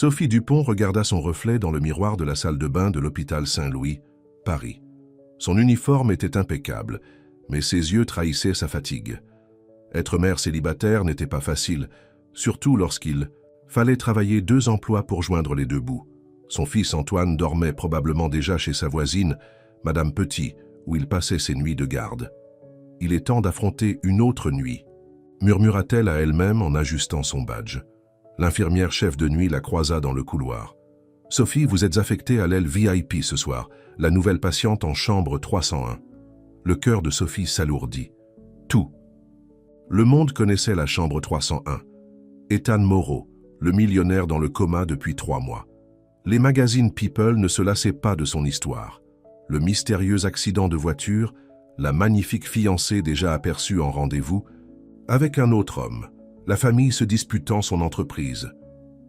Sophie Dupont regarda son reflet dans le miroir de la salle de bain de l'hôpital Saint-Louis, Paris. Son uniforme était impeccable, mais ses yeux trahissaient sa fatigue. Être mère célibataire n'était pas facile, surtout lorsqu'il fallait travailler 2 emplois pour joindre les 2 bouts. Son fils Antoine dormait probablement déjà chez sa voisine, Madame Petit, où il passait ses nuits de garde. « Il est temps d'affronter une autre nuit », murmura-t-elle à elle-même en ajustant son badge. L'infirmière chef de nuit la croisa dans le couloir. « Sophie, vous êtes affectée à l'aile VIP ce soir, la nouvelle patiente en chambre 301. » Le cœur de Sophie s'alourdit. Tout. Le monde connaissait la chambre 301. Ethan Moreau, le millionnaire dans le coma depuis 3 mois. Les magazines People ne se lassaient pas de son histoire. Le mystérieux accident de voiture, la magnifique fiancée déjà aperçue en rendez-vous, avec un autre homme, la famille se disputant son entreprise.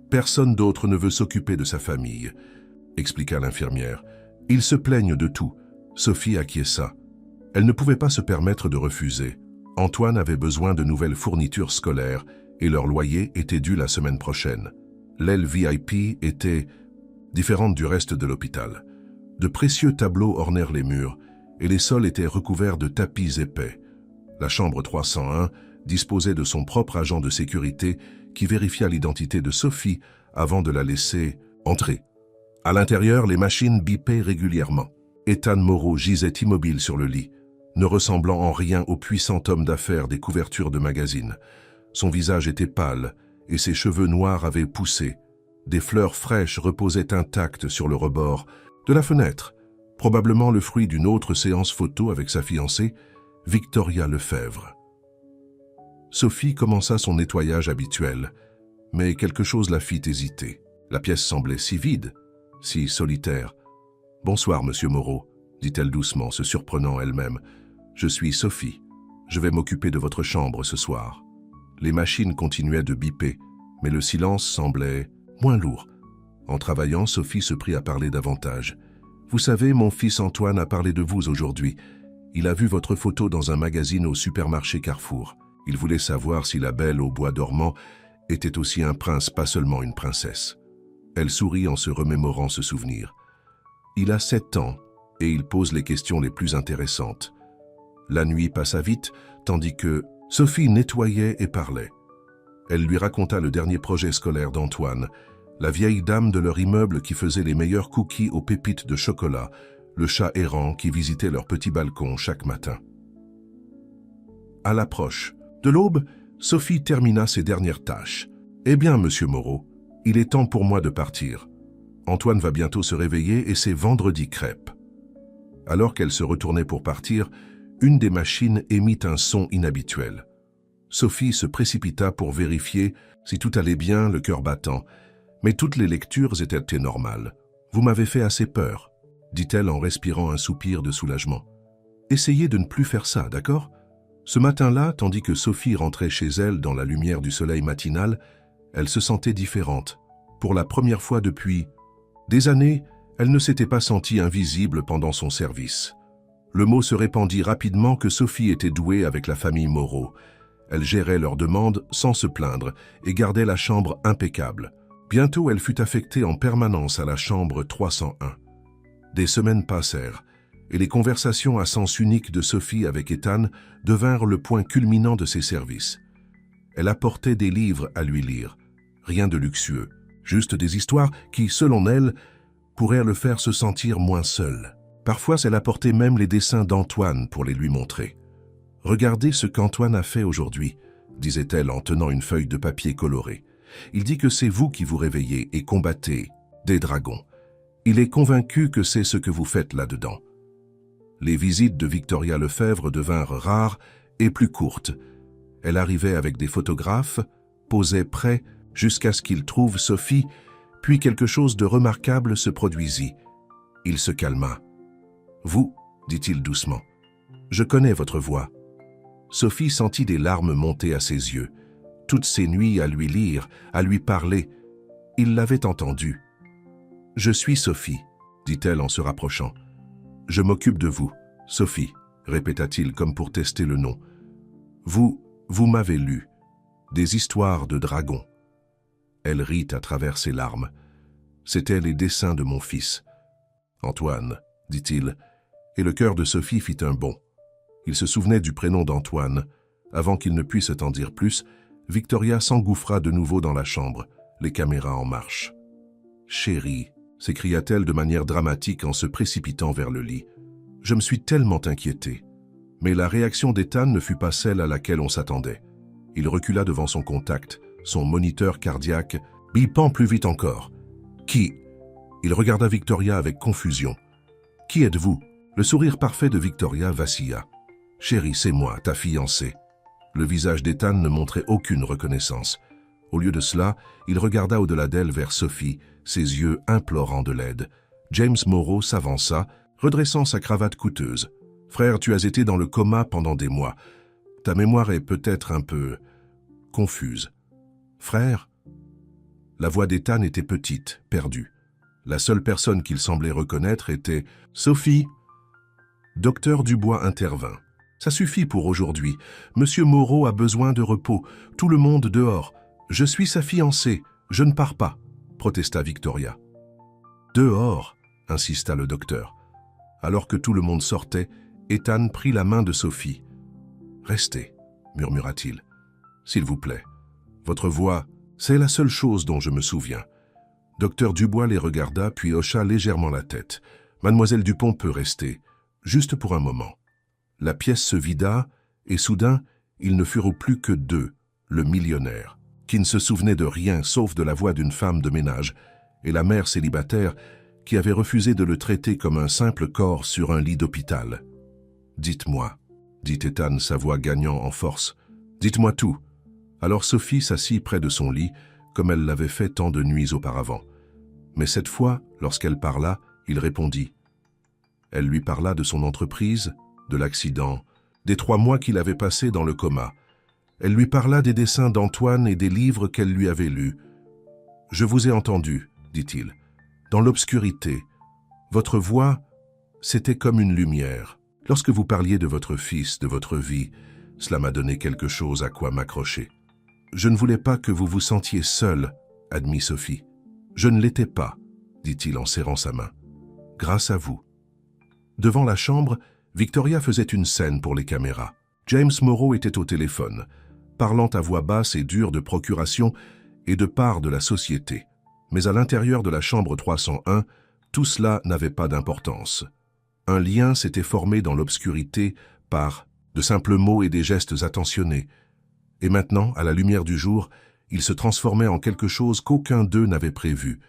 Personne d'autre ne veut s'occuper de sa famille, expliqua l'infirmière. Ils se plaignent de tout. Sophie acquiesça. Elle ne pouvait pas se permettre de refuser. Antoine avait besoin de nouvelles fournitures scolaires et leur loyer était dû la semaine prochaine. L'aile VIP était différente du reste de l'hôpital. De précieux tableaux ornèrent les murs et les sols étaient recouverts de tapis épais. La chambre 301 disposait de son propre agent de sécurité qui vérifia l'identité de Sophie avant de la laisser entrer. À l'intérieur, les machines bipaient régulièrement. Ethan Moreau gisait immobile sur le lit, ne ressemblant en rien au puissant homme d'affaires des couvertures de magazines. Son visage était pâle et ses cheveux noirs avaient poussé. Des fleurs fraîches reposaient intactes sur le rebord de la fenêtre, probablement le fruit d'une autre séance photo avec sa fiancée, Victoria Lefebvre. Sophie commença son nettoyage habituel, mais quelque chose la fit hésiter. La pièce semblait si vide, si solitaire. « Bonsoir, monsieur Moreau », dit-elle doucement, se surprenant elle-même. « Je suis Sophie. Je vais m'occuper de votre chambre ce soir. » Les machines continuaient de biper, mais le silence semblait moins lourd. En travaillant, Sophie se prit à parler davantage. « Vous savez, mon fils Antoine a parlé de vous aujourd'hui. Il a vu votre photo dans un magazine au supermarché Carrefour. Il voulait savoir si la belle au bois dormant était aussi un prince, pas seulement une princesse. » Elle sourit en se remémorant ce souvenir. « Il a 7 ans et il pose les questions les plus intéressantes. » La nuit passa vite, tandis que Sophie nettoyait et parlait. Elle lui raconta le dernier projet scolaire d'Antoine, la vieille dame de leur immeuble qui faisait les meilleurs cookies aux pépites de chocolat, le chat errant qui visitait leur petit balcon chaque matin. À l'approche de l'aube, Sophie termina ses dernières tâches. « Eh bien, monsieur Moreau, il est temps pour moi de partir. Antoine va bientôt se réveiller et c'est vendredi crêpe. » Alors qu'elle se retournait pour partir, une des machines émit un son inhabituel. Sophie se précipita pour vérifier si tout allait bien, le cœur battant. Mais toutes les lectures étaient normales. « Vous m'avez fait assez peur, » dit-elle en respirant un soupir de soulagement. « Essayez de ne plus faire ça, d'accord ?» Ce matin-là, tandis que Sophie rentrait chez elle dans la lumière du soleil matinal, elle se sentait différente. Pour la première fois depuis des années, elle ne s'était pas sentie invisible pendant son service. Le mot se répandit rapidement que Sophie était douée avec la famille Moreau. Elle gérait leurs demandes sans se plaindre et gardait la chambre impeccable. Bientôt, elle fut affectée en permanence à la chambre 301. Des semaines passèrent et les conversations à sens unique de Sophie avec Ethan devinrent le point culminant de ses services. Elle apportait des livres à lui lire, rien de luxueux, juste des histoires qui, selon elle, pourraient le faire se sentir moins seul. Parfois, elle apportait même les dessins d'Antoine pour les lui montrer. « Regardez ce qu'Antoine a fait aujourd'hui », disait-elle en tenant une feuille de papier coloré. « Il dit que c'est vous qui vous réveillez et combattez des dragons. Il est convaincu que c'est ce que vous faites là-dedans. » Les visites de Victoria Lefebvre devinrent rares et plus courtes. Elle arrivait avec des photographes, posait près jusqu'à ce qu'il trouve Sophie, puis quelque chose de remarquable se produisit. Il se calma. « Vous, dit-il doucement, je connais votre voix. » Sophie sentit des larmes monter à ses yeux. Toutes ces nuits à lui lire, à lui parler, il l'avait entendu. « Je suis Sophie, » dit-elle en se rapprochant. « Je m'occupe de vous, Sophie, » répéta-t-il comme pour tester le nom. « Vous m'avez lu. Des histoires de dragons. » Elle rit à travers ses larmes. C'étaient les dessins de mon fils. Antoine, dit-il, et le cœur de Sophie fit un bond. Il se souvenait du prénom d'Antoine. Avant qu'il ne puisse en dire plus, Victoria s'engouffra de nouveau dans la chambre, les caméras en marche. « Chérie », s'écria-t-elle de manière dramatique en se précipitant vers le lit. « Je me suis tellement inquiétée. » Mais la réaction d'Ethan ne fut pas celle à laquelle on s'attendait. Il recula devant son contact, son moniteur cardiaque, bipant plus vite encore. « Qui ?» Il regarda Victoria avec confusion. « Qui êtes-vous » Le sourire parfait de Victoria vacilla. « Chérie, c'est moi, ta fiancée. » Le visage d'Ethan ne montrait aucune reconnaissance. Au lieu de cela, il regarda au-delà d'elle vers Sophie, ses yeux implorant de l'aide. James Moreau s'avança, redressant sa cravate coûteuse. « Frère, tu as été dans le coma pendant des mois. Ta mémoire est peut-être un peu confuse. »« Frère ?» La voix d'Ethan était petite, perdue. La seule personne qu'il semblait reconnaître était « Sophie !» Docteur Dubois intervint. « Ça suffit pour aujourd'hui. Monsieur Moreau a besoin de repos. Tout le monde dehors. Je suis sa fiancée. Je ne pars pas, » protesta Victoria. « Dehors !» insista le docteur. Alors que tout le monde sortait, Ethan prit la main de Sophie. « Restez, » murmura-t-il. « S'il vous plaît. Votre voix, c'est la seule chose dont je me souviens. » Docteur Dubois les regarda puis hocha légèrement la tête. « Mademoiselle Dupont peut rester, juste pour un moment. » La pièce se vida, et soudain, ils ne furent plus que deux, le millionnaire, qui ne se souvenait de rien sauf de la voix d'une femme de ménage, et la mère célibataire, qui avait refusé de le traiter comme un simple corps sur un lit d'hôpital. « Dites-moi, » dit Ethan, sa voix gagnant en force. « Dites-moi tout. » Alors Sophie s'assit près de son lit, comme elle l'avait fait tant de nuits auparavant. Mais cette fois, lorsqu'elle parla, il répondit. Elle lui parla de son entreprise, de l'accident, des 3 mois qu'il avait passés dans le coma. Elle lui parla des dessins d'Antoine et des livres qu'elle lui avait lus. « Je vous ai entendu, » dit-il, « dans l'obscurité. Votre voix, c'était comme une lumière. Lorsque vous parliez de votre fils, de votre vie, cela m'a donné quelque chose à quoi m'accrocher. Je ne voulais pas que vous vous sentiez seul, » admit Sophie. « Je ne l'étais pas, » dit-il en serrant sa main. « Grâce à vous. » Devant la chambre, Victoria faisait une scène pour les caméras. James Moreau était au téléphone, parlant à voix basse et dure de procuration et de part de la société. Mais à l'intérieur de la chambre 301, tout cela n'avait pas d'importance. Un lien s'était formé dans l'obscurité par de simples mots et des gestes attentionnés. Et maintenant, à la lumière du jour, il se transformait en quelque chose qu'aucun d'eux n'avait prévu.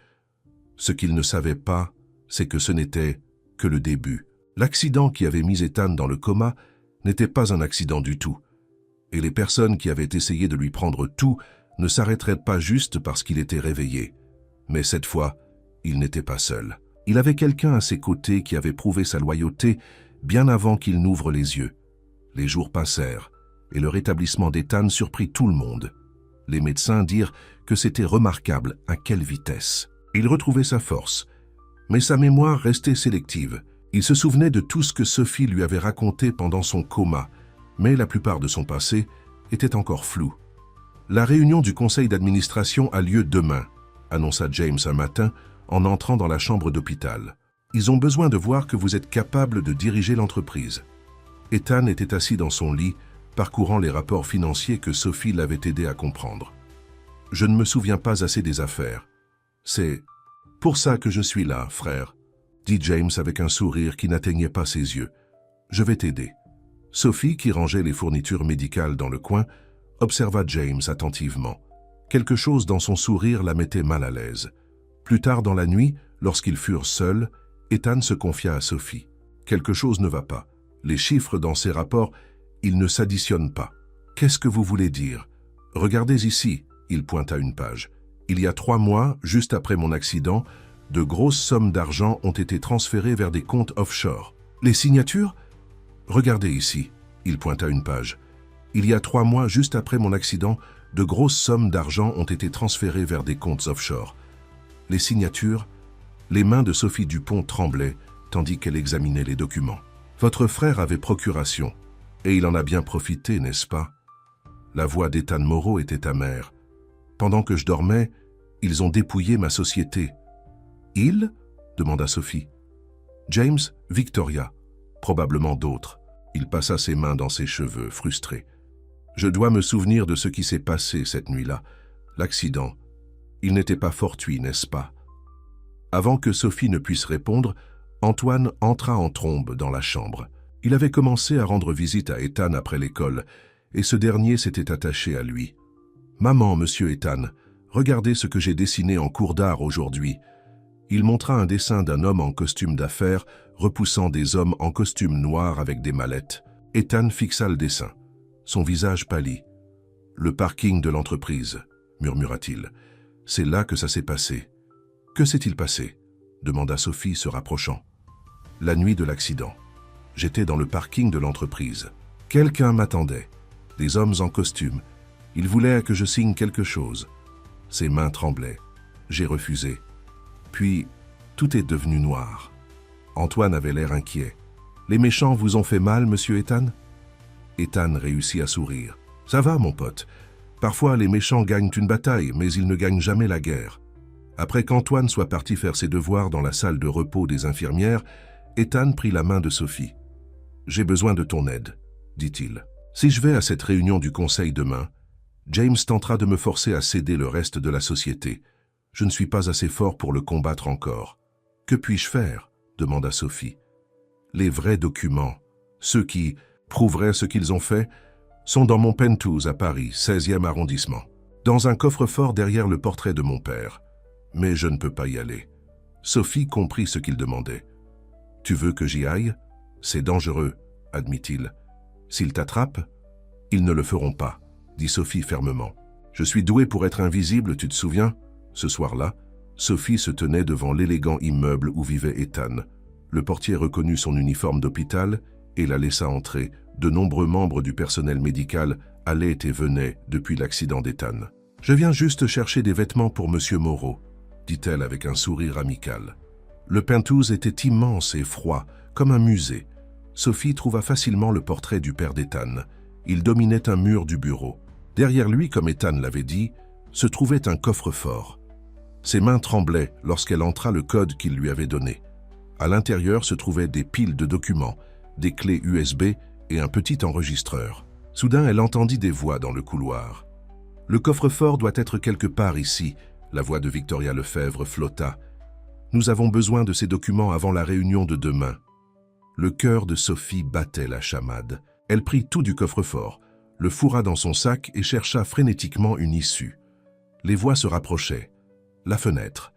Ce qu'ils ne savaient pas, c'est que ce n'était que le début. L'accident qui avait mis Ethan dans le coma n'était pas un accident du tout. Et les personnes qui avaient essayé de lui prendre tout ne s'arrêteraient pas juste parce qu'il était réveillé. Mais cette fois, il n'était pas seul. Il avait quelqu'un à ses côtés qui avait prouvé sa loyauté bien avant qu'il n'ouvre les yeux. Les jours passèrent, et le rétablissement d'Ethan surprit tout le monde. Les médecins dirent que c'était remarquable à quelle vitesse. Il retrouvait sa force, mais sa mémoire restait sélective. Il se souvenait de tout ce que Sophie lui avait raconté pendant son coma, mais la plupart de son passé était encore flou. « La réunion du conseil d'administration a lieu demain », annonça James un matin en entrant dans la chambre d'hôpital. « Ils ont besoin de voir que vous êtes capable de diriger l'entreprise. » Ethan était assis dans son lit, parcourant les rapports financiers que Sophie l'avait aidé à comprendre. « Je ne me souviens pas assez des affaires. C'est pour ça que je suis là, frère, » dit James avec un sourire qui n'atteignait pas ses yeux. « Je vais t'aider. » Sophie, qui rangeait les fournitures médicales dans le coin, observa James attentivement. Quelque chose dans son sourire la mettait mal à l'aise. Plus tard dans la nuit, lorsqu'ils furent seuls, Ethan se confia à Sophie. « Quelque chose ne va pas. Les chiffres dans ces rapports, ils ne s'additionnent pas. Qu'est-ce que vous voulez dire? Regardez ici, » il pointa une page. « Il y a 3 mois, juste après mon accident, de grosses sommes d'argent ont été transférées vers des comptes offshore. Les signatures? Regardez ici, » il pointa une page. « Il y a 3 mois, juste après mon accident, de grosses sommes d'argent ont été transférées vers des comptes offshore. Les signatures? » Les mains de Sophie Dupont tremblaient, tandis qu'elle examinait les documents. « Votre frère avait procuration, et il en a bien profité, n'est-ce pas ?» La voix d'Ethan Moreau était amère. « Pendant que je dormais, Ils ont dépouillé ma société. »« Ils » demanda Sophie. « James, Victoria, probablement d'autres. » Il passa ses mains dans ses cheveux, frustré. « Je dois me souvenir de ce qui s'est passé cette nuit-là. L'accident. Il n'était pas fortuit, n'est-ce pas ?» Avant que Sophie ne puisse répondre, Antoine entra en trombe dans la chambre. Il avait commencé à rendre visite à Ethan après l'école, et ce dernier s'était attaché à lui. « Maman, monsieur Ethan, regardez ce que j'ai dessiné en cours d'art aujourd'hui. » Il montra un dessin d'un homme en costume d'affaires repoussant des hommes en costume noir avec des mallettes. Ethan fixa le dessin. Son visage pâlit. « Le parking de l'entreprise, » murmura-t-il. « C'est là que ça s'est passé. »« Que s'est-il passé ?» demanda Sophie se rapprochant. « La nuit de l'accident. J'étais dans le parking de l'entreprise. Quelqu'un m'attendait. Des hommes en costume. Ils voulaient que je signe quelque chose. Ses mains tremblaient. J'ai refusé. Puis, tout est devenu noir. » Antoine avait l'air inquiet. « Les méchants vous ont fait mal, monsieur Ethan ?» Ethan réussit à sourire. « Ça va, mon pote. Parfois, les méchants gagnent une bataille, mais ils ne gagnent jamais la guerre. » Après qu'Antoine soit parti faire ses devoirs dans la salle de repos des infirmières, Ethan prit la main de Sophie. « J'ai besoin de ton aide, » dit-il. « Si je vais à cette réunion du conseil demain, James tentera de me forcer à céder le reste de la société. Je ne suis pas assez fort pour le combattre encore. »« Que puis-je faire ?» demanda Sophie. « Les vrais documents, ceux qui prouveraient ce qu'ils ont fait, sont dans mon penthouse à Paris, 16e arrondissement, dans un coffre-fort derrière le portrait de mon père. Mais je ne peux pas y aller. » Sophie comprit ce qu'il demandait. « Tu veux que j'y aille ? C'est dangereux, admit-il. S'ils t'attrapent, ils ne le feront pas, dit Sophie fermement. Je suis douée pour être invisible, tu te souviens ? Ce soir-là, Sophie se tenait devant l'élégant immeuble où vivait Ethan. Le portier reconnut son uniforme d'hôpital et la laissa entrer. De nombreux membres du personnel médical allaient et venaient depuis l'accident d'Ethan. « Je viens juste chercher des vêtements pour Monsieur Moreau, » dit-elle avec un sourire amical. Le penthouse était immense et froid, comme un musée. Sophie trouva facilement le portrait du père d'Ethan. Il dominait un mur du bureau. Derrière lui, comme Ethan l'avait dit, se trouvait un coffre-fort. Ses mains tremblaient lorsqu'elle entra le code qu'il lui avait donné. À l'intérieur se trouvaient des piles de documents, des clés USB et un petit enregistreur. Soudain, elle entendit des voix dans le couloir. « Le coffre-fort doit être quelque part ici », la voix de Victoria Lefebvre flotta. « Nous avons besoin de ces documents avant la réunion de demain. » Le cœur de Sophie battait la chamade. Elle prit tout du coffre-fort, le fourra dans son sac et chercha frénétiquement une issue. Les voix se rapprochaient. La fenêtre.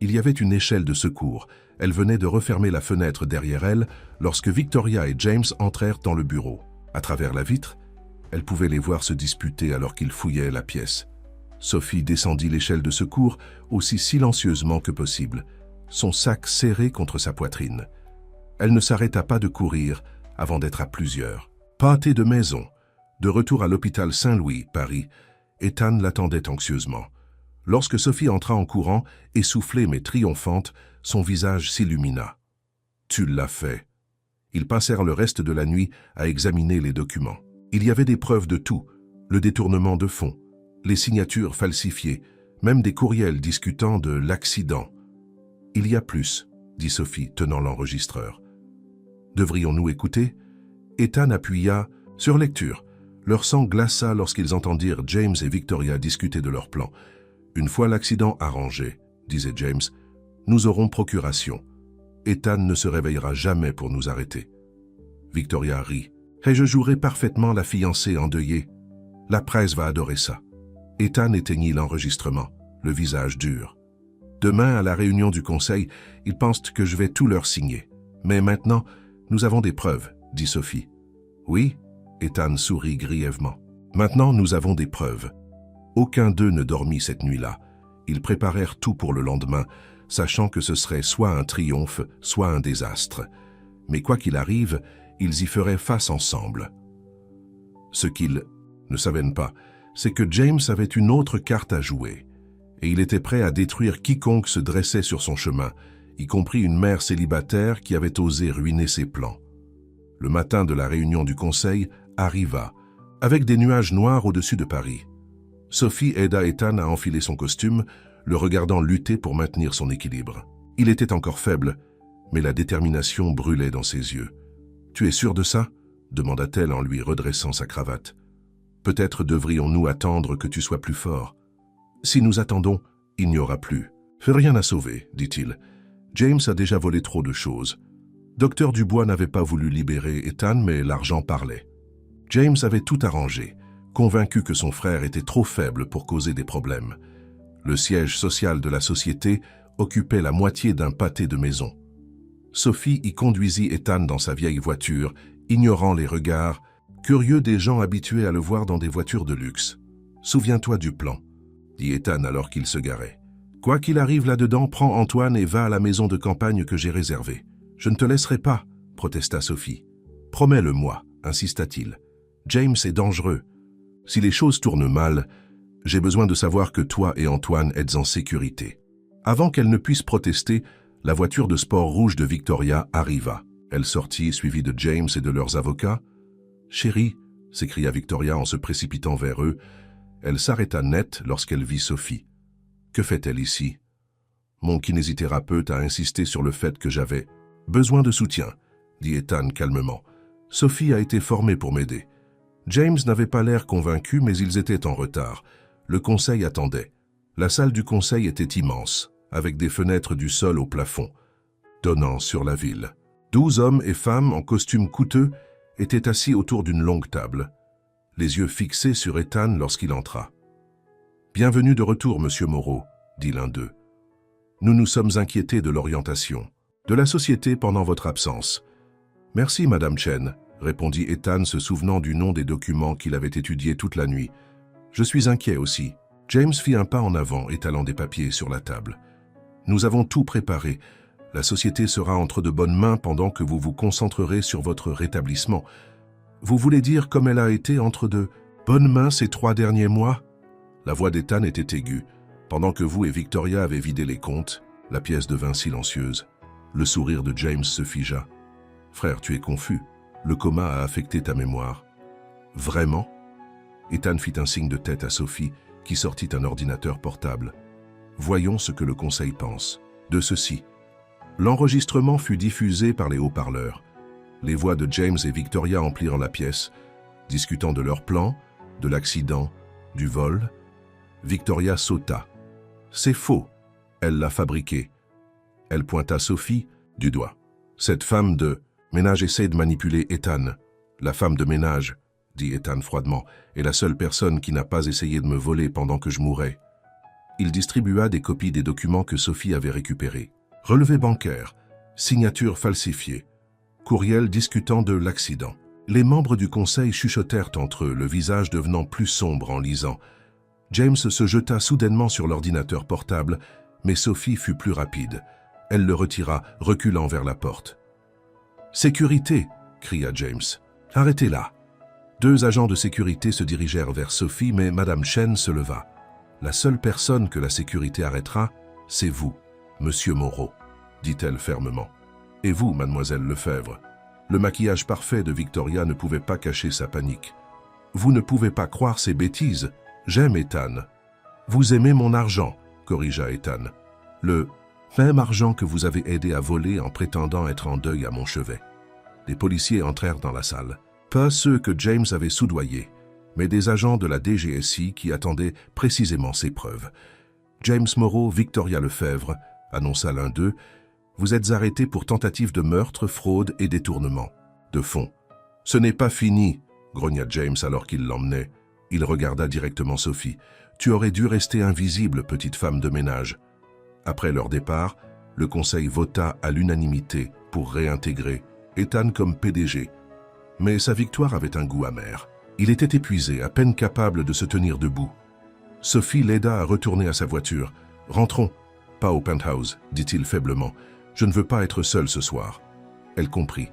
Il y avait une échelle de secours. Elle venait de refermer la fenêtre derrière elle lorsque Victoria et James entrèrent dans le bureau. À travers la vitre, elle pouvait les voir se disputer alors qu'ils fouillaient la pièce. Sophie descendit l'échelle de secours aussi silencieusement que possible, son sac serré contre sa poitrine. Elle ne s'arrêta pas de courir avant d'être à plusieurs. Pâté de maison, de retour à l'hôpital Saint-Louis, Paris, Ethan l'attendait anxieusement. Lorsque Sophie entra en courant, essoufflée mais triomphante, son visage s'illumina. « Tu l'as fait !» Ils passèrent le reste de la nuit à examiner les documents. Il y avait des preuves de tout, le détournement de fonds, les signatures falsifiées, même des courriels discutant de l'accident. « Il y a plus », dit Sophie, tenant l'enregistreur. « Devrions-nous écouter ?» Ethan appuya sur lecture. Leur sang glaça lorsqu'ils entendirent James et Victoria discuter de leur plan. « Une fois l'accident arrangé, » disait James, « nous aurons procuration. Ethan ne se réveillera jamais pour nous arrêter. » Victoria rit. « Et je jouerai parfaitement la fiancée endeuillée. La presse va adorer ça. » Ethan éteignit l'enregistrement, le visage dur. « Demain, à la réunion du conseil, ils pensent que je vais tout leur signer. Mais maintenant, nous avons des preuves, » dit Sophie. « Oui ?» Ethan sourit grièvement. « Maintenant, nous avons des preuves. » Aucun d'eux ne dormit cette nuit-là. Ils préparèrent tout pour le lendemain, sachant que ce serait soit un triomphe, soit un désastre. Mais quoi qu'il arrive, ils y feraient face ensemble. Ce qu'ils ne savaient pas, c'est que James avait une autre carte à jouer, et il était prêt à détruire quiconque se dressait sur son chemin, y compris une mère célibataire qui avait osé ruiner ses plans. Le matin de la réunion du conseil arriva, avec des nuages noirs au-dessus de Paris. Sophie aida Ethan à enfiler son costume, le regardant lutter pour maintenir son équilibre. Il était encore faible, mais la détermination brûlait dans ses yeux. « Tu es sûr de ça ?» demanda-t-elle en lui redressant sa cravate. « Peut-être devrions-nous attendre que tu sois plus fort. Si nous attendons, il n'y aura plus. Fais rien à sauver, dit-il. James a déjà volé trop de choses. Docteur Dubois n'avait pas voulu libérer Ethan, mais l'argent parlait. James avait tout arrangé, convaincu que son frère était trop faible pour causer des problèmes. Le siège social de la société occupait la moitié d'un pâté de maison. Sophie y conduisit Ethan dans sa vieille voiture, ignorant les regards, curieux des gens habitués à le voir dans des voitures de luxe. « Souviens-toi du plan », dit Ethan alors qu'il se garait. « Quoi qu'il arrive là-dedans, prends Antoine et va à la maison de campagne que j'ai réservée. »« Je ne te laisserai pas », protesta Sophie. « Promets-le-moi », insista-t-il. « James est dangereux. Si les choses tournent mal, j'ai besoin de savoir que toi et Antoine êtes en sécurité. » Avant qu'elle ne puisse protester, la voiture de sport rouge de Victoria arriva. Elle sortit, suivie de James et de leurs avocats. « Chérie », s'écria Victoria en se précipitant vers eux. Elle s'arrêta net lorsqu'elle vit Sophie. « Que fait-elle ici ?» Mon kinésithérapeute a insisté sur le fait que j'avais « besoin de soutien », dit Ethan calmement. « Sophie a été formée pour m'aider. » James n'avait pas l'air convaincu, mais ils étaient en retard. Le conseil attendait. La salle du conseil était immense, avec des fenêtres du sol au plafond, donnant sur la ville. 12 hommes et femmes en costumes coûteux étaient assis autour d'une longue table, les yeux fixés sur Ethan lorsqu'il entra. « Bienvenue de retour, monsieur Moreau, » dit l'un d'eux. « Nous nous sommes inquiétés de l'orientation de la société pendant votre absence. »« Merci, madame Chen, » répondit Ethan, se souvenant du nom des documents qu'il avait étudiés toute la nuit. « Je suis inquiet aussi. » James fit un pas en avant, étalant des papiers sur la table. « Nous avons tout préparé. La société sera entre de bonnes mains pendant que vous vous concentrerez sur votre rétablissement. Vous voulez dire comme elle a été entre de bonnes mains ces 3 derniers mois ?» La voix d'Ethan était aiguë. Pendant que vous et Victoria avez vidé les comptes, la pièce devint silencieuse. Le sourire de James se figea. « Frère, tu es confus. Le coma a affecté ta mémoire. »« Vraiment ?» Ethan fit un signe de tête à Sophie, qui sortit un ordinateur portable. « Voyons ce que le conseil pense. De ceci. » L'enregistrement fut diffusé par les haut-parleurs. Les voix de James et Victoria emplirent la pièce, discutant de leur plan, de l'accident, du vol. Victoria sauta. « C'est faux. Elle l'a fabriqué. » Elle pointa Sophie du doigt. « Cette femme de ménage essaie de manipuler Ethan. La femme de ménage, dit Ethan froidement, est la seule personne qui n'a pas essayé de me voler pendant que je mourais. » Il distribua des copies des documents que Sophie avait récupérés. Relevé bancaire, signature falsifiée, courriel discutant de l'accident. Les membres du conseil chuchotèrent entre eux, le visage devenant plus sombre en lisant. James se jeta soudainement sur l'ordinateur portable, mais Sophie fut plus rapide. Elle le retira, reculant vers la porte. « Sécurité !» cria James. « Arrêtez là !» 2 agents de sécurité se dirigèrent vers Sophie, mais Madame Chen se leva. « La seule personne que la sécurité arrêtera, c'est vous, Monsieur Moreau, » dit-elle fermement. « Et vous, Mademoiselle Lefebvre. » Le maquillage parfait de Victoria ne pouvait pas cacher sa panique. « Vous ne pouvez pas croire ces bêtises. J'aime Ethan. »« Vous aimez mon argent, » corrigea Ethan. « Le même argent que vous avez aidé à voler en prétendant être en deuil à mon chevet. » Les policiers entrèrent dans la salle. Pas ceux que James avait soudoyés, mais des agents de la DGSI qui attendaient précisément ces preuves. « James Moreau, Victoria Lefebvre, » annonça l'un d'eux, « vous êtes arrêtés pour tentative de meurtre, fraude et détournement. » De fond. « Ce n'est pas fini, » grogna James alors qu'il l'emmenait. Il regarda directement Sophie. « Tu aurais dû rester invisible, petite femme de ménage. » Après leur départ, le conseil vota à l'unanimité pour réintégrer Ethan comme PDG. Mais sa victoire avait un goût amer. Il était épuisé, à peine capable de se tenir debout. Sophie l'aida à retourner à sa voiture. « Rentrons. »« Pas au penthouse, » dit-il faiblement. « Je ne veux pas être seul ce soir. » Elle comprit.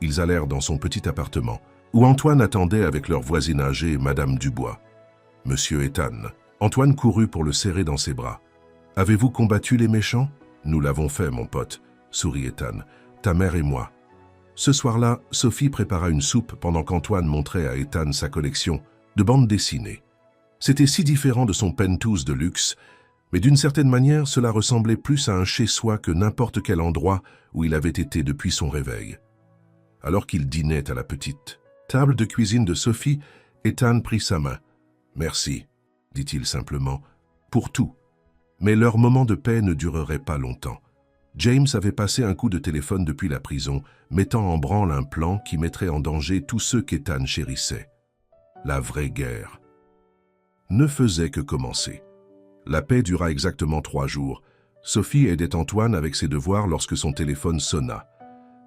Ils allèrent dans son petit appartement, où Antoine attendait avec leur voisine âgée, Madame Dubois. « Monsieur Ethan. » Antoine courut pour le serrer dans ses bras. « Avez-vous combattu les méchants ?»« Nous l'avons fait, mon pote, » sourit Ethan. « Ta mère et moi. » Ce soir-là, Sophie prépara une soupe pendant qu'Antoine montrait à Ethan sa collection de bandes dessinées. C'était si différent de son penthouse de luxe, Mais d'une certaine manière, cela ressemblait plus à un chez-soi que n'importe quel endroit où il avait été depuis son réveil. Alors qu'il dînait à la petite table de cuisine de Sophie, Ethan prit sa main. « Merci », dit-il simplement, « pour tout. » Mais leur moment de paix ne durerait pas longtemps. James avait passé un coup de téléphone depuis la prison, mettant en branle un plan qui mettrait en danger tous ceux qu'Ethan chérissait. La vraie guerre ne faisait que commencer. La paix dura exactement 3 jours. Sophie aidait Antoine avec ses devoirs lorsque son téléphone sonna.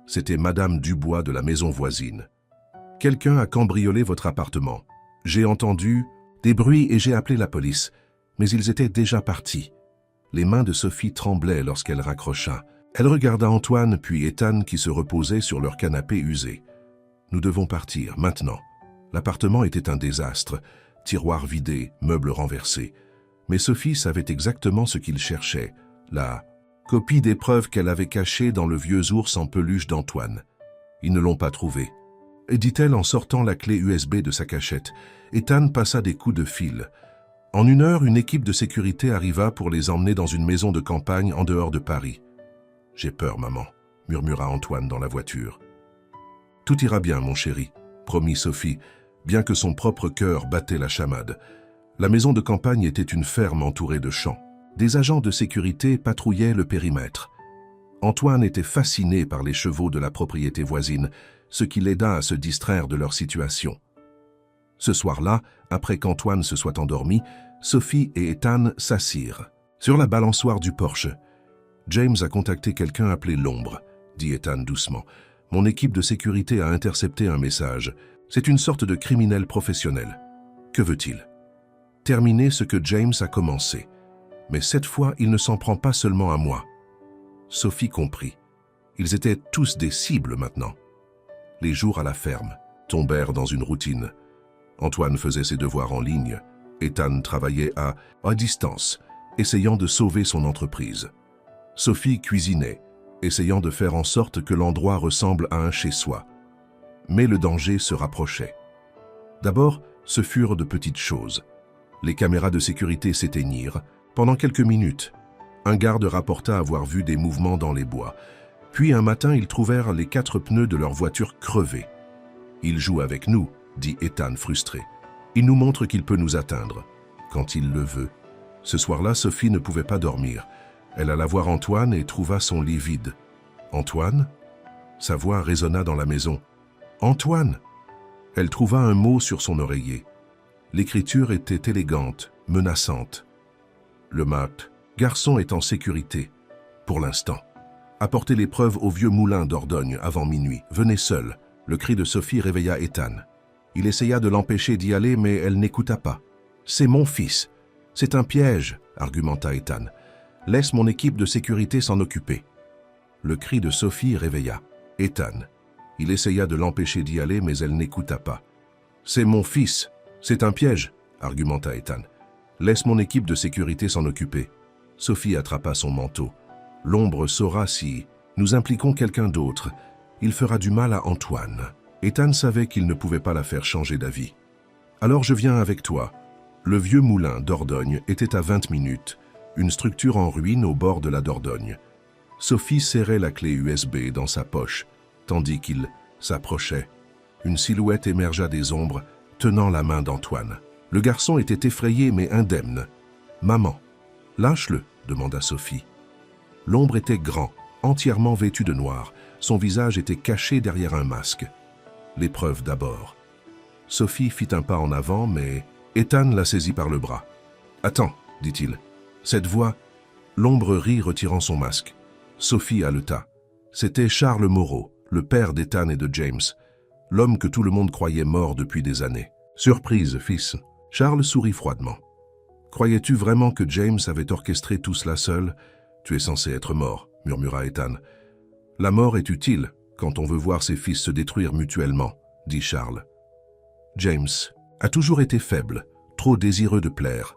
C'était Madame Dubois de la maison voisine. « Quelqu'un a cambriolé votre appartement. J'ai entendu des bruits et j'ai appelé la police, mais ils étaient déjà partis. » Les mains de Sophie tremblaient lorsqu'elle raccrocha. Elle regarda Antoine puis Ethan qui se reposaient sur leur canapé usé. « Nous devons partir, maintenant. » L'appartement était un désastre. Tiroirs vidés, meubles renversés. Mais Sophie savait exactement ce qu'il cherchait, la copie des preuves qu'elle avait cachée dans le vieux ours en peluche d'Antoine. Ils ne l'ont pas trouvé, dit-elle en sortant la clé USB de sa cachette. Ethan passa des coups de fil. En 1 heure, une équipe de sécurité arriva pour les emmener dans une maison de campagne en dehors de Paris. « J'ai peur, maman », murmura Antoine dans la voiture. « Tout ira bien, mon chéri », promit Sophie, bien que son propre cœur battait la chamade. La maison de campagne était une ferme entourée de champs. Des agents de sécurité patrouillaient le périmètre. Antoine était fasciné par les chevaux de la propriété voisine, ce qui l'aida à se distraire de leur situation. Ce soir-là, après qu'Antoine se soit endormi, Sophie et Ethan s'assirent sur la balançoire du porche. « James a contacté quelqu'un appelé l'Ombre », dit Ethan doucement. « Mon équipe de sécurité a intercepté un message. C'est une sorte de criminel professionnel. Que veut-il ? Terminer ce que James a commencé. Mais cette fois, il ne s'en prend pas seulement à moi. » Sophie comprit. Ils étaient tous des cibles maintenant. Les jours à la ferme tombèrent dans une routine. Antoine faisait ses devoirs en ligne. Ethan travaillait à distance, essayant de sauver son entreprise. Sophie cuisinait, essayant de faire en sorte que l'endroit ressemble à un chez-soi. Mais le danger se rapprochait. D'abord, ce furent de petites choses. Les caméras de sécurité s'éteignirent. Pendant quelques minutes, un garde rapporta avoir vu des mouvements dans les bois. Puis un matin, ils trouvèrent les 4 pneus de leur voiture crevés. « Il joue avec nous », dit Ethan frustré. « Il nous montre qu'il peut nous atteindre, quand il le veut. » Ce soir-là, Sophie ne pouvait pas dormir. Elle alla voir Antoine et trouva son lit vide. « Antoine ?» Sa voix résonna dans la maison. « Antoine !» Elle trouva un mot sur son oreiller. L'écriture était élégante, menaçante. Le mat, garçon est en sécurité, pour l'instant. Apportez les preuves au vieux moulin d'Ordogne avant minuit. Venez seul. Le cri de Sophie réveilla Ethan. Il essaya de l'empêcher d'y aller, mais elle n'écouta pas. C'est mon fils. C'est un piège, argumenta Ethan. Laisse mon équipe de sécurité s'en occuper. Le cri de Sophie réveilla Ethan. Il essaya de l'empêcher d'y aller, mais elle n'écouta pas. C'est mon fils. C'est un piège, argumenta Ethan. Laisse mon équipe de sécurité s'en occuper. Sophie attrapa son manteau. L'ombre saura si nous impliquons quelqu'un d'autre. Il fera du mal à Antoine. Ethan savait qu'il ne pouvait pas la faire changer d'avis. Alors je viens avec toi. Le vieux moulin d'Ordogne était à 20 minutes, une structure en ruine au bord de la Dordogne. Sophie serrait la clé USB dans sa poche, tandis qu'il s'approchait. Une silhouette émergea des ombres, tenant la main d'Antoine. Le garçon était effrayé mais indemne. « Maman, lâche-le » demanda Sophie. L'ombre était grand, entièrement vêtu de noir. Son visage était caché derrière un masque. L'épreuve d'abord. Sophie fit un pas en avant, mais Ethan la saisit par le bras. « Attends, dit-il. Cette voix... » L'ombre rit retirant son masque. Sophie haleta. C'était Charles Moreau, le père d'Ethan et de James, l'homme que tout le monde croyait mort depuis des années. « Surprise, fils. » Charles sourit froidement. « Croyais-tu vraiment que James avait orchestré tout cela seul ? Tu es censé être mort, » murmura Ethan. « La mort est utile quand on veut voir ses fils se détruire mutuellement, » dit Charles. James a toujours été faible, trop désireux de plaire.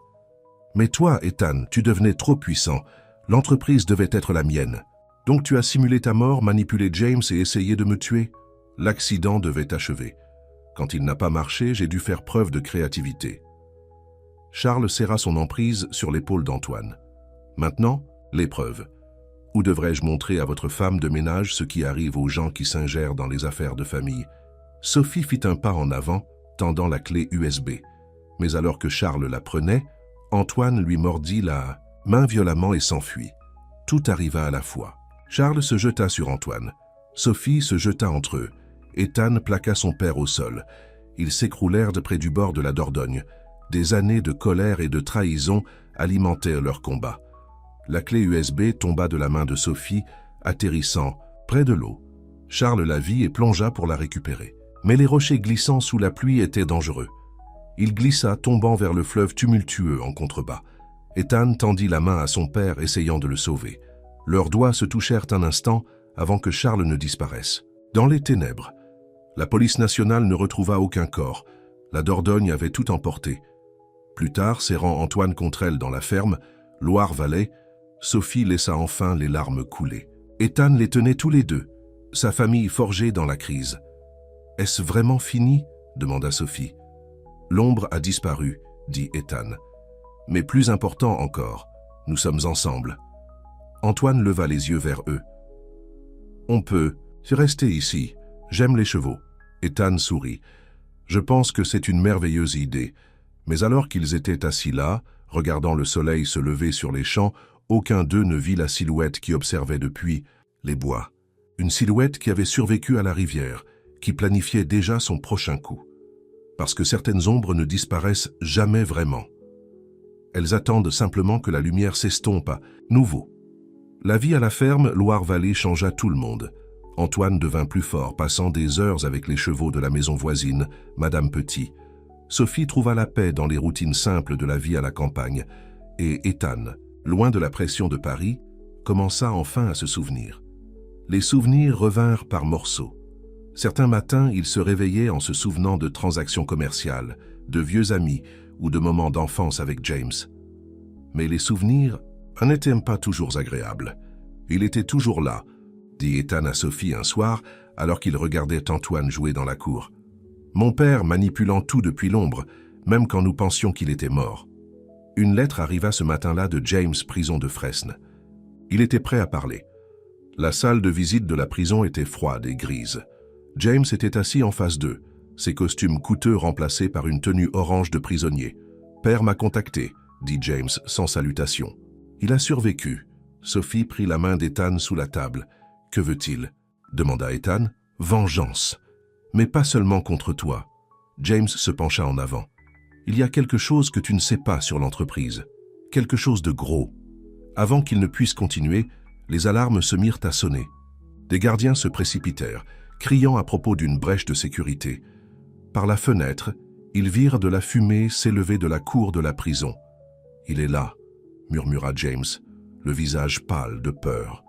Mais toi, Ethan, tu devenais trop puissant. L'entreprise devait être la mienne. Donc tu as simulé ta mort, manipulé James et essayé de me tuer. L'accident devait achever. Quand il n'a pas marché, j'ai dû faire preuve de créativité. Charles serra son emprise sur l'épaule d'Antoine. Maintenant, l'épreuve. Où devrais-je montrer à votre femme de ménage ce qui arrive aux gens qui s'ingèrent dans les affaires de famille? Sophie fit un pas en avant, tendant la clé USB. Mais alors que Charles la prenait, Antoine lui mordit la main violemment et s'enfuit. Tout arriva à la fois. Charles se jeta sur Antoine. Sophie se jeta entre eux. Ethan plaqua son père au sol. Ils s'écroulèrent de près du bord de la Dordogne. Des années de colère et de trahison alimentaient leur combat. La clé USB tomba de la main de Sophie, atterrissant près de l'eau. Charles la vit et plongea pour la récupérer. Mais les rochers glissants sous la pluie étaient dangereux. Il glissa, tombant vers le fleuve tumultueux en contrebas. Ethan tendit la main à son père, essayant de le sauver. Leurs doigts se touchèrent un instant avant que Charles ne disparaisse. Dans les ténèbres, la police nationale ne retrouva aucun corps. La Dordogne avait tout emporté. Plus tard, serrant Antoine contre elle dans la ferme, Loire-Vallée, Sophie laissa enfin les larmes couler. Ethan les tenait tous les deux, sa famille forgée dans la crise. « Est-ce vraiment fini ?» demanda Sophie. « L'ombre a disparu, » dit Ethan. « Mais plus important encore, nous sommes ensemble. » Antoine leva les yeux vers eux. « On peut rester ici. J'aime les chevaux. » Ethan sourit. « Je pense que c'est une merveilleuse idée. » Mais alors qu'ils étaient assis là, regardant le soleil se lever sur les champs, aucun d'eux ne vit la silhouette qui observait depuis les bois. Une silhouette qui avait survécu à la rivière, qui planifiait déjà son prochain coup. Parce que certaines ombres ne disparaissent jamais vraiment. Elles attendent simplement que la lumière s'estompe à nouveau. La vie à la ferme Loire-Vallée changea tout le monde. Antoine devint plus fort, passant des heures avec les chevaux de la maison voisine, Madame Petit. Sophie trouva la paix dans les routines simples de la vie à la campagne. Et Ethan, loin de la pression de Paris, commença enfin à se souvenir. Les souvenirs revinrent par morceaux. Certains matins, il se réveillait en se souvenant de transactions commerciales, de vieux amis ou de moments d'enfance avec James. Mais les souvenirs n'étaient pas toujours agréables. Il était toujours là, dit Ethan à Sophie un soir, alors qu'il regardait Antoine jouer dans la cour. Mon père manipulant tout depuis l'ombre, même quand nous pensions qu'il était mort. Une lettre arriva ce matin-là de James, prison de Fresnes. Il était prêt à parler. La salle de visite de la prison était froide et grise. James était assis en face d'eux, ses costumes coûteux remplacés par une tenue orange de prisonnier. « Père m'a contacté », dit James sans salutation. « Il a survécu. » Sophie prit la main d'Ethan sous la table. « Que veut-il » demanda Ethan. « Vengeance. Mais pas seulement contre toi. » James se pencha en avant. « Il y a quelque chose que tu ne sais pas sur l'entreprise. Quelque chose de gros. » Avant qu'il ne puisse continuer, les alarmes se mirent à sonner. Des gardiens se précipitèrent, criant à propos d'une brèche de sécurité. Par la fenêtre, ils virent de la fumée s'élever de la cour de la prison. « Il est là », murmura James, le visage pâle de peur.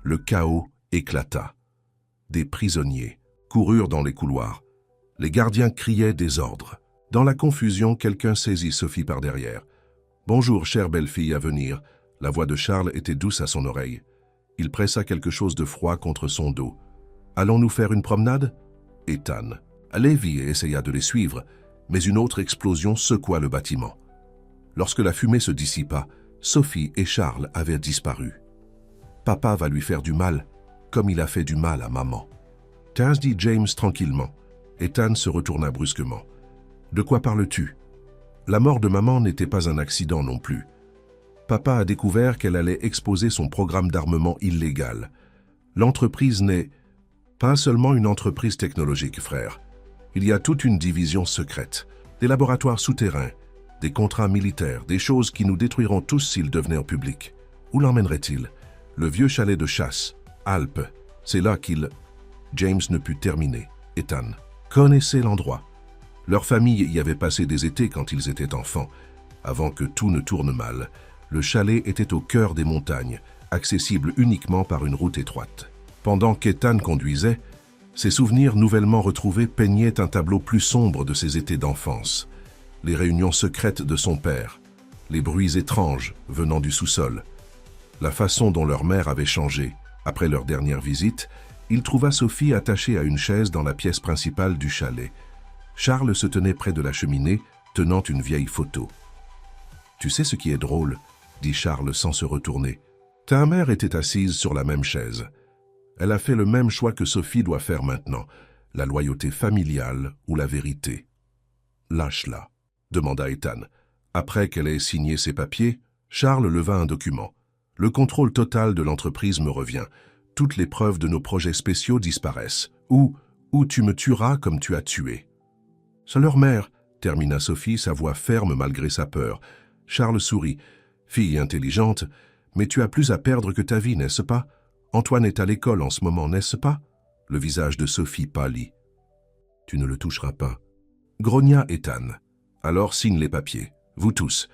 Le chaos éclata. Des prisonniers coururent dans les couloirs. Les gardiens criaient des ordres. Dans la confusion, quelqu'un saisit Sophie par derrière. « Bonjour, chère belle-fille à venir. » La voix de Charles était douce à son oreille. Il pressa quelque chose de froid contre son dos. « Allons-nous faire une promenade ?» Ethan. Lévi essaya de les suivre, mais une autre explosion secoua le bâtiment. Lorsque la fumée se dissipa, Sophie et Charles avaient disparu. « Papa va lui faire du mal, comme il a fait du mal à maman. » Tiens, dit James tranquillement. Ethan se retourna brusquement. « De quoi parles-tu » La mort de maman n'était pas un accident non plus. Papa a découvert qu'elle allait exposer son programme d'armement illégal. L'entreprise n'est pas seulement une entreprise technologique, frère. Il y a toute une division secrète, des laboratoires souterrains, des contrats militaires, des choses qui nous détruiront tous s'ils devenaient en public. Où l'emmènerait-il? Le vieux chalet de chasse, Alpes, c'est là qu'il... James ne put terminer. Ethan connaissait l'endroit. Leur famille y avait passé des étés quand ils étaient enfants. Avant que tout ne tourne mal, le chalet était au cœur des montagnes, accessible uniquement par une route étroite. Pendant qu'Ethan conduisait, ses souvenirs nouvellement retrouvés peignaient un tableau plus sombre de ses étés d'enfance. Les réunions secrètes de son père, les bruits étranges venant du sous-sol, la façon dont leur mère avait changé. Après leur dernière visite, il trouva Sophie attachée à une chaise dans la pièce principale du chalet. Charles se tenait près de la cheminée, tenant une vieille photo. « Tu sais ce qui est drôle ?» dit Charles sans se retourner. Ta mère était assise sur la même chaise. Elle a fait le même choix que Sophie doit faire maintenant, la loyauté familiale ou la vérité. Lâche-la, demanda Ethan. Après qu'elle ait signé ses papiers, Charles leva un document. Le contrôle total de l'entreprise me revient. Toutes les preuves de nos projets spéciaux disparaissent. Ou tu me tueras comme tu as tué. C'est leur mère, termina Sophie, sa voix ferme malgré sa peur. Charles sourit. Fille intelligente, mais tu as plus à perdre que ta vie, n'est-ce pas? Antoine est à l'école en ce moment, n'est-ce pas? Le visage de Sophie pâlit. Tu ne le toucheras pas. Grogna Ethan. Alors signe les papiers. Vous tous.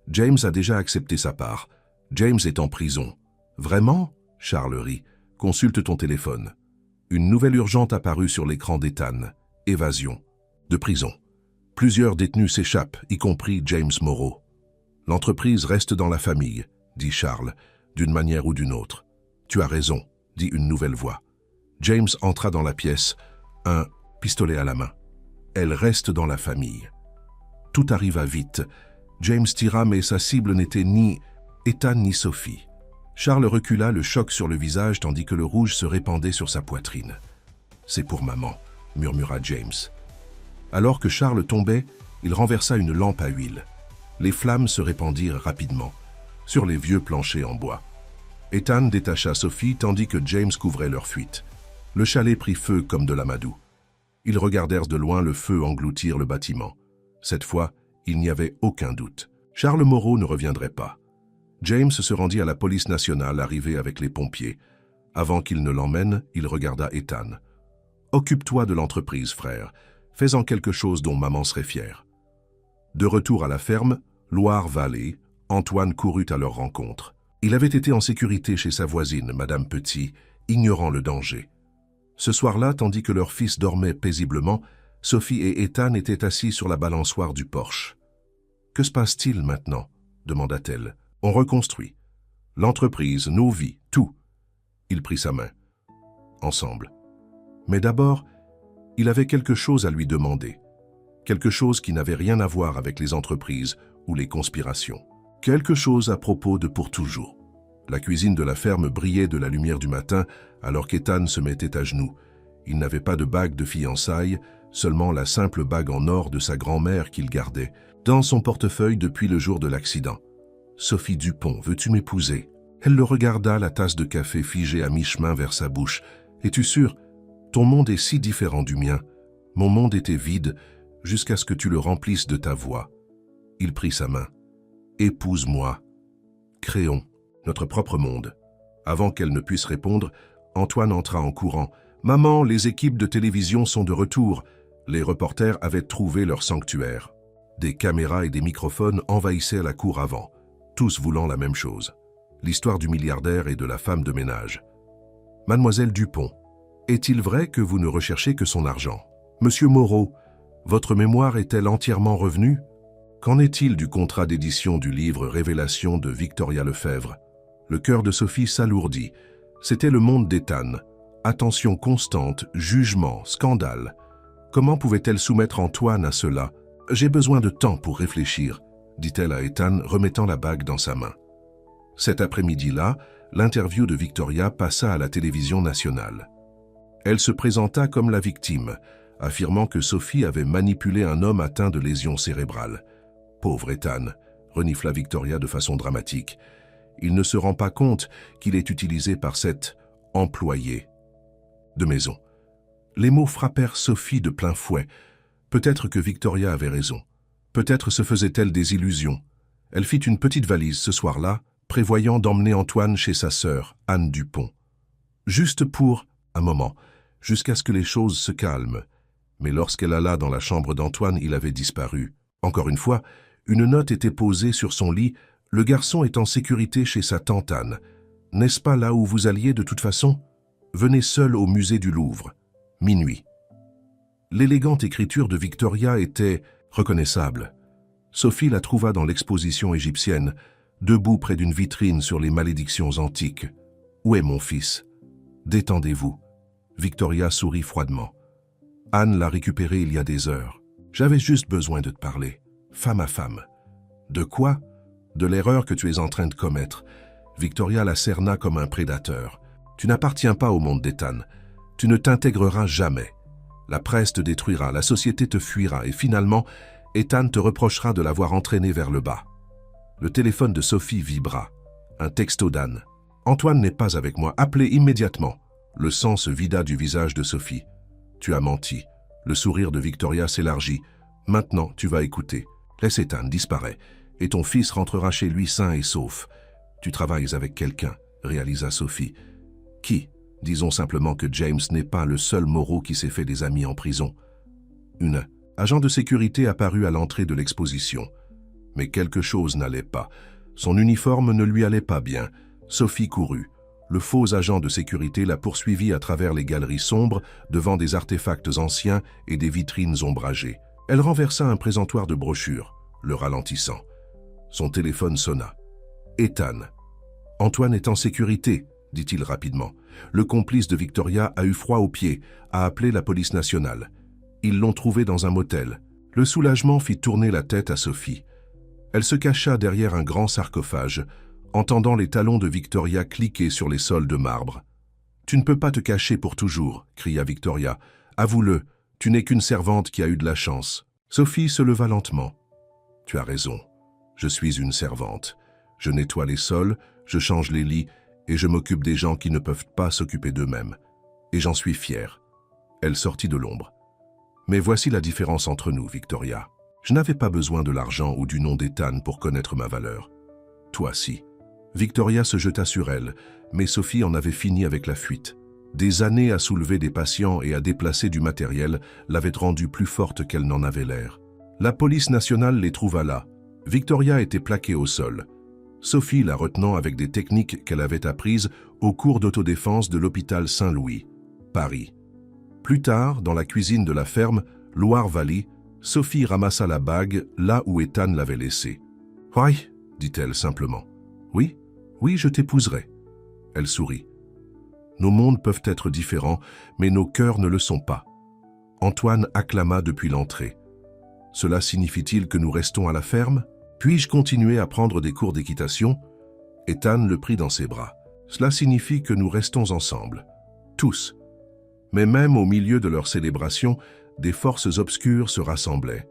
James a déjà accepté sa part. James est en prison. Vraiment? Charles rit. Consulte ton téléphone. Une nouvelle urgente apparut sur l'écran d'Ethan. Évasion. De prison. Plusieurs détenus s'échappent, y compris James Moreau. L'entreprise reste dans la famille, dit Charles, d'une manière ou d'une autre. Tu as raison, dit une nouvelle voix. James entra dans la pièce, un pistolet à la main. Elle reste dans la famille. Tout arriva vite. James tira, mais sa cible n'était ni Ethan ni Sophie. Charles recula, le choc sur le visage, tandis que le rouge se répandait sur sa poitrine. « C'est pour maman », murmura James. Alors que Charles tombait, il renversa une lampe à huile. Les flammes se répandirent rapidement, sur les vieux planchers en bois. Ethan détacha Sophie tandis que James couvrait leur fuite. Le chalet prit feu comme de l'amadou. Ils regardèrent de loin le feu engloutir le bâtiment. Cette fois, il n'y avait aucun doute. Charles Moreau ne reviendrait pas. James se rendit à la police nationale, arrivé avec les pompiers. Avant qu'il ne l'emmène, il regarda Ethan. « Occupe-toi de l'entreprise, frère. Fais-en quelque chose dont maman serait fière. » De retour à la ferme, Loire-Vallée, Antoine courut à leur rencontre. Il avait été en sécurité chez sa voisine, Madame Petit, ignorant le danger. Ce soir-là, tandis que leur fils dormait paisiblement, Sophie et Ethan étaient assis sur la balançoire du porche. « Que se passe-t-il maintenant » demanda-t-elle. « On reconstruit. L'entreprise, nos vies, tout. » Il prit sa main. Ensemble. Mais d'abord, il avait quelque chose à lui demander. Quelque chose qui n'avait rien à voir avec les entreprises ou les conspirations. Quelque chose à propos de pour toujours. La cuisine de la ferme brillait de la lumière du matin alors qu'Ethan se mettait à genoux. Il n'avait pas de bague de fiançailles, seulement la simple bague en or de sa grand-mère qu'il gardait, dans son portefeuille depuis le jour de l'accident. « Sophie Dupont, veux-tu m'épouser ?» Elle le regarda, la tasse de café figée à mi-chemin vers sa bouche. « Es-tu sûr? Ton monde est si différent du mien. Mon monde était vide jusqu'à ce que tu le remplisses de ta voix. » Il prit sa main. « Épouse-moi. Créons notre propre monde. » Avant qu'elle ne puisse répondre, Antoine entra en courant. « Maman, les équipes de télévision sont de retour. » Les reporters avaient trouvé leur sanctuaire. Des caméras et des microphones envahissaient la cour avant, tous voulant la même chose. L'histoire du milliardaire et de la femme de ménage. « Mademoiselle Dupont, est-il vrai que vous ne recherchez que son argent? Monsieur Moreau, votre mémoire est-elle entièrement revenue? Qu'en est-il du contrat d'édition du livre Révélation de Victoria Lefebvre? » Le cœur de Sophie s'alourdit. C'était le monde d'Ethan. Attention constante, jugement, scandale. Comment pouvait-elle soumettre Antoine à cela? « J'ai besoin de temps pour réfléchir, » dit-elle à Ethan, remettant la bague dans sa main. Cet après-midi-là, l'interview de Victoria passa à la télévision nationale. Elle se présenta comme la victime, affirmant que Sophie avait manipulé un homme atteint de lésions cérébrales. « Pauvre Ethan », renifla Victoria de façon dramatique. « Il ne se rend pas compte qu'il est utilisé par cette employée de maison. » Les mots frappèrent Sophie de plein fouet. Peut-être que Victoria avait raison. Peut-être se faisait-elle des illusions. Elle fit une petite valise ce soir-là, prévoyant d'emmener Antoine chez sa sœur, Anne Dupont. Juste pour un moment, jusqu'à ce que les choses se calment. Mais lorsqu'elle alla dans la chambre d'Antoine, il avait disparu. Encore une fois, une note était posée sur son lit. Le garçon est en sécurité chez sa tante Anne. N'est-ce pas là où vous alliez de toute façon? Venez seul au musée du Louvre. Minuit. L'élégante écriture de Victoria était reconnaissable. Sophie la trouva dans l'exposition égyptienne, debout près d'une vitrine sur les malédictions antiques. « Où est mon fils? Détendez-vous. » Victoria sourit froidement. « Anne l'a récupéré il y a des heures. J'avais juste besoin de te parler, femme à femme. » « De quoi ?» de l'erreur que tu es en train de commettre. Victoria la cerna comme un prédateur. Tu n'appartiens pas au monde d'Ethan. Tu ne t'intégreras jamais. La presse te détruira, la société te fuira et finalement, Ethan te reprochera de l'avoir entraîné vers le bas. Le téléphone de Sophie vibra. Un texto d'Anne. Antoine n'est pas avec moi. Appelez immédiatement. Le sang se vida du visage de Sophie. Tu as menti. Le sourire de Victoria s'élargit. Maintenant, tu vas écouter. Laisse Ethan disparaître et ton fils rentrera chez lui sain et sauf. Tu travailles avec quelqu'un, réalisa Sophie. Qui? Disons simplement que James n'est pas le seul Moreau qui s'est fait des amis en prison. Une agent de sécurité apparut à l'entrée de l'exposition. Mais quelque chose n'allait pas. Son uniforme ne lui allait pas bien. Sophie courut. Le faux agent de sécurité la poursuivit à travers les galeries sombres, devant des artefacts anciens et des vitrines ombragées. Elle renversa un présentoir de brochures, le ralentissant. Son téléphone sonna. Ethan. Antoine est en sécurité, dit-il rapidement. Le complice de Victoria a eu froid aux pieds, a appelé la police nationale. Ils l'ont trouvé dans un motel. Le soulagement fit tourner la tête à Sophie. Elle se cacha derrière un grand sarcophage, entendant les talons de Victoria cliquer sur les sols de marbre. « Tu ne peux pas te cacher pour toujours », cria Victoria. « Avoue-le, tu n'es qu'une servante qui a eu de la chance. » Sophie se leva lentement. « Tu as raison, je suis une servante. Je nettoie les sols, je change les lits et je m'occupe des gens qui ne peuvent pas s'occuper d'eux-mêmes. Et j'en suis fière. » Elle sortit de l'ombre. « Mais voici la différence entre nous, Victoria. Je n'avais pas besoin de l'argent ou du nom d'Ethan pour connaître ma valeur. Toi, si. » Victoria se jeta sur elle, mais Sophie en avait fini avec la fuite. Des années à soulever des patients et à déplacer du matériel l'avaient rendue plus forte qu'elle n'en avait l'air. La police nationale les trouva là. Victoria était plaquée au sol. Sophie la retenant avec des techniques qu'elle avait apprises au cours d'autodéfense de l'hôpital Saint-Louis, Paris. Plus tard, dans la cuisine de la ferme Loire-Valley, Sophie ramassa la bague là où Ethan l'avait laissée. « Oui, dit-elle simplement. « Oui, oui, je t'épouserai. » Elle sourit. « Nos mondes peuvent être différents, mais nos cœurs ne le sont pas. » Antoine acclama depuis l'entrée. « Cela signifie-t-il que nous restons à la ferme? Puis-je continuer à prendre des cours d'équitation ?» Ethan le prit dans ses bras. « Cela signifie que nous restons ensemble. Tous. » Mais même au milieu de leur célébration, des forces obscures se rassemblaient.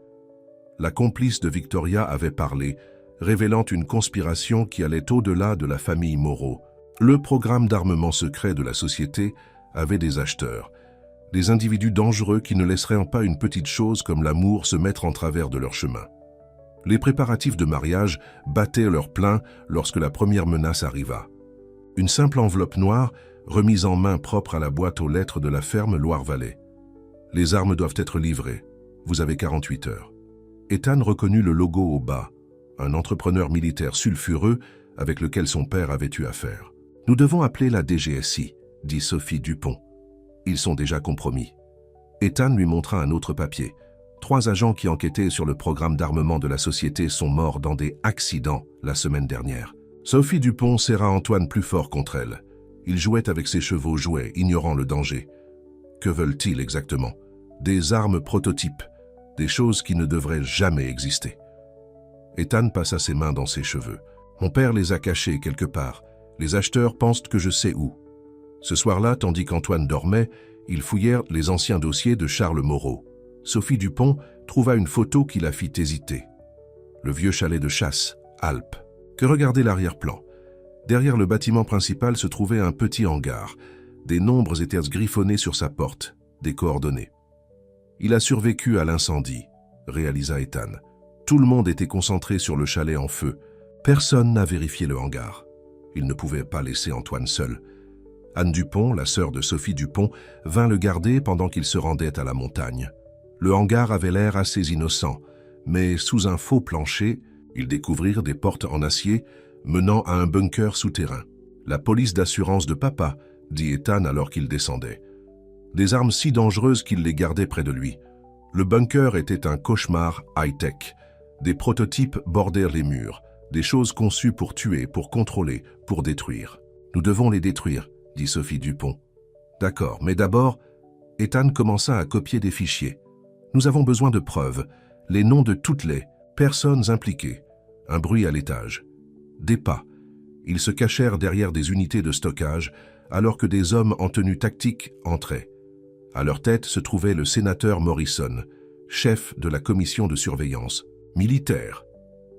La complice de Victoria avait parlé, révélant une conspiration qui allait au-delà de la famille Moreau. Le programme d'armement secret de la société avait des acheteurs, des individus dangereux qui ne laisseraient pas une petite chose comme l'amour se mettre en travers de leur chemin. Les préparatifs de mariage battaient leur plein lorsque la première menace arriva. Une simple enveloppe noire remise en main propre à la boîte aux lettres de la ferme Loire-Valley. « Les armes doivent être livrées. Vous avez 48 heures. » Ethan reconnut le logo au bas, un entrepreneur militaire sulfureux avec lequel son père avait eu affaire. « Nous devons appeler la DGSI, dit Sophie Dupont. Ils sont déjà compromis. » Ethan lui montra un autre papier. 3 agents qui enquêtaient sur le programme d'armement de la société sont morts dans des accidents la semaine dernière. Sophie Dupont serra Antoine plus fort contre elle. Il jouait avec ses chevaux jouets, ignorant le danger. Que veulent-ils exactement? Des armes prototypes, des choses qui ne devraient jamais exister. Ethan passa ses mains dans ses cheveux. Mon père les a cachés quelque part. Les acheteurs pensent que je sais où. Ce soir-là, tandis qu'Antoine dormait, ils fouillèrent les anciens dossiers de Charles Moreau. Sophie Dupont trouva une photo qui la fit hésiter. Le vieux chalet de chasse, Alpes. Que regardait l'arrière-plan? Derrière le bâtiment principal se trouvait un petit hangar. Des nombres étaient griffonnés sur sa porte, des coordonnées. Il a survécu à l'incendie, réalisa Ethan. Tout le monde était concentré sur le chalet en feu. Personne n'a vérifié le hangar. Il ne pouvait pas laisser Antoine seul. Anne Dupont, la sœur de Sophie Dupont, vint le garder pendant qu'il se rendait à la montagne. Le hangar avait l'air assez innocent, mais sous un faux plancher, ils découvrirent des portes en acier menant à un bunker souterrain. La police d'assurance de papa, dit Ethan alors qu'il descendait. Des armes si dangereuses qu'il les gardait près de lui. Le bunker était un cauchemar high-tech. Des prototypes bordèrent les murs, des choses conçues pour tuer, pour contrôler, pour détruire. Nous devons les détruire, dit Sophie Dupont. D'accord, mais d'abord, Ethan commença à copier des fichiers. Nous avons besoin de preuves, les noms de toutes les personnes impliquées. Un bruit à l'étage. Des pas. Ils se cachèrent derrière des unités de stockage, alors que des hommes en tenue tactique entraient. À leur tête se trouvait le sénateur Morrison, chef de la commission de surveillance. « Militaire,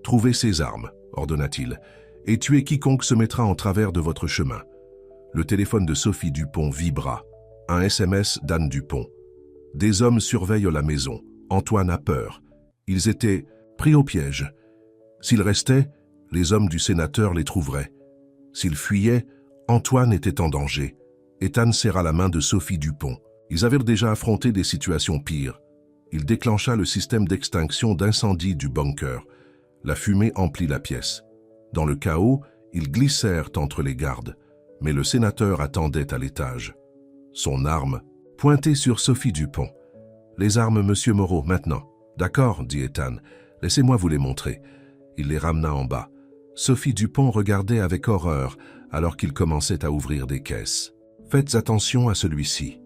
trouvez ces armes, ordonna-t-il, et tuez quiconque se mettra en travers de votre chemin. » Le téléphone de Sophie Dupont vibra. Un SMS d'Anne Dupont. « Des hommes surveillent la maison. Antoine a peur. Ils étaient pris au piège. S'ils restaient, les hommes du sénateur les trouveraient. S'ils fuyaient, Antoine était en danger. » Ethan serra la main de Sophie Dupont. Ils avaient déjà affronté des situations pires. Il déclencha le système d'extinction d'incendie du bunker. La fumée emplit la pièce. Dans le chaos, ils glissèrent entre les gardes. Mais le sénateur attendait à l'étage. Son arme, pointée sur Sophie Dupont. « Les armes, monsieur Moreau, maintenant. »« D'accord, dit Ethan. Laissez-moi vous les montrer. » Il les ramena en bas. Sophie Dupont regardait avec horreur alors qu'il commençait à ouvrir des caisses. « Faites attention à celui-ci, »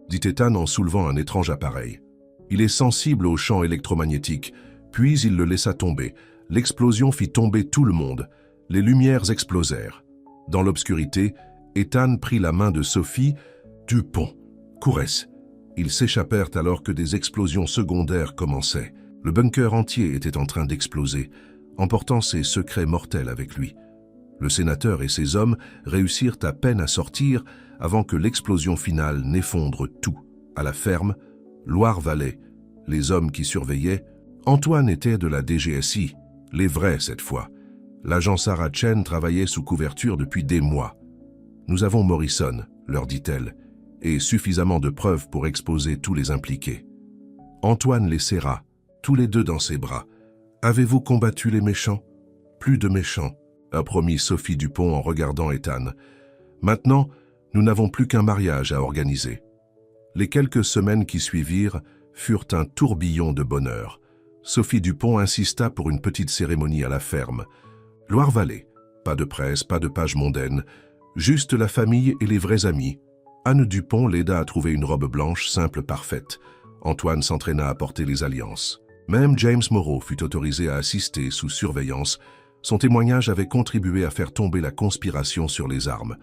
dit Ethan en soulevant un étrange appareil. Il est sensible aux champs électromagnétiques, puis il le laissa tomber. L'explosion fit tomber tout le monde. Les lumières explosèrent. Dans l'obscurité, Ethan prit la main de Sophie Dupont. Courès. Ils s'échappèrent alors que des explosions secondaires commençaient. Le bunker entier était en train d'exploser, emportant ses secrets mortels avec lui. Le sénateur et ses hommes réussirent à peine à sortir avant que l'explosion finale n'effondre tout. À la ferme, Loire-Vallée, les hommes qui surveillaient, Antoine était de la DGSI, les vrais cette fois. L'agent Sarah Chen travaillait sous couverture depuis des mois. « Nous avons Morrison, leur dit-elle, et suffisamment de preuves pour exposer tous les impliqués. » Antoine les serra, tous les deux dans ses bras. « Avez-vous combattu les méchants ?»« Plus de méchants, » a promis Sophie Dupont en regardant Ethan. « Maintenant, nous n'avons plus qu'un mariage à organiser. » Les quelques semaines qui suivirent furent un tourbillon de bonheur. Sophie Dupont insista pour une petite cérémonie à la ferme. Loire-Vallée, pas de presse, pas de pages mondaines, juste la famille et les vrais amis. Anne Dupont l'aida à trouver une robe blanche simple parfaite. Antoine s'entraîna à porter les alliances. Même James Moreau fut autorisé à assister sous surveillance. Son témoignage avait contribué à faire tomber la conspiration sur les armes.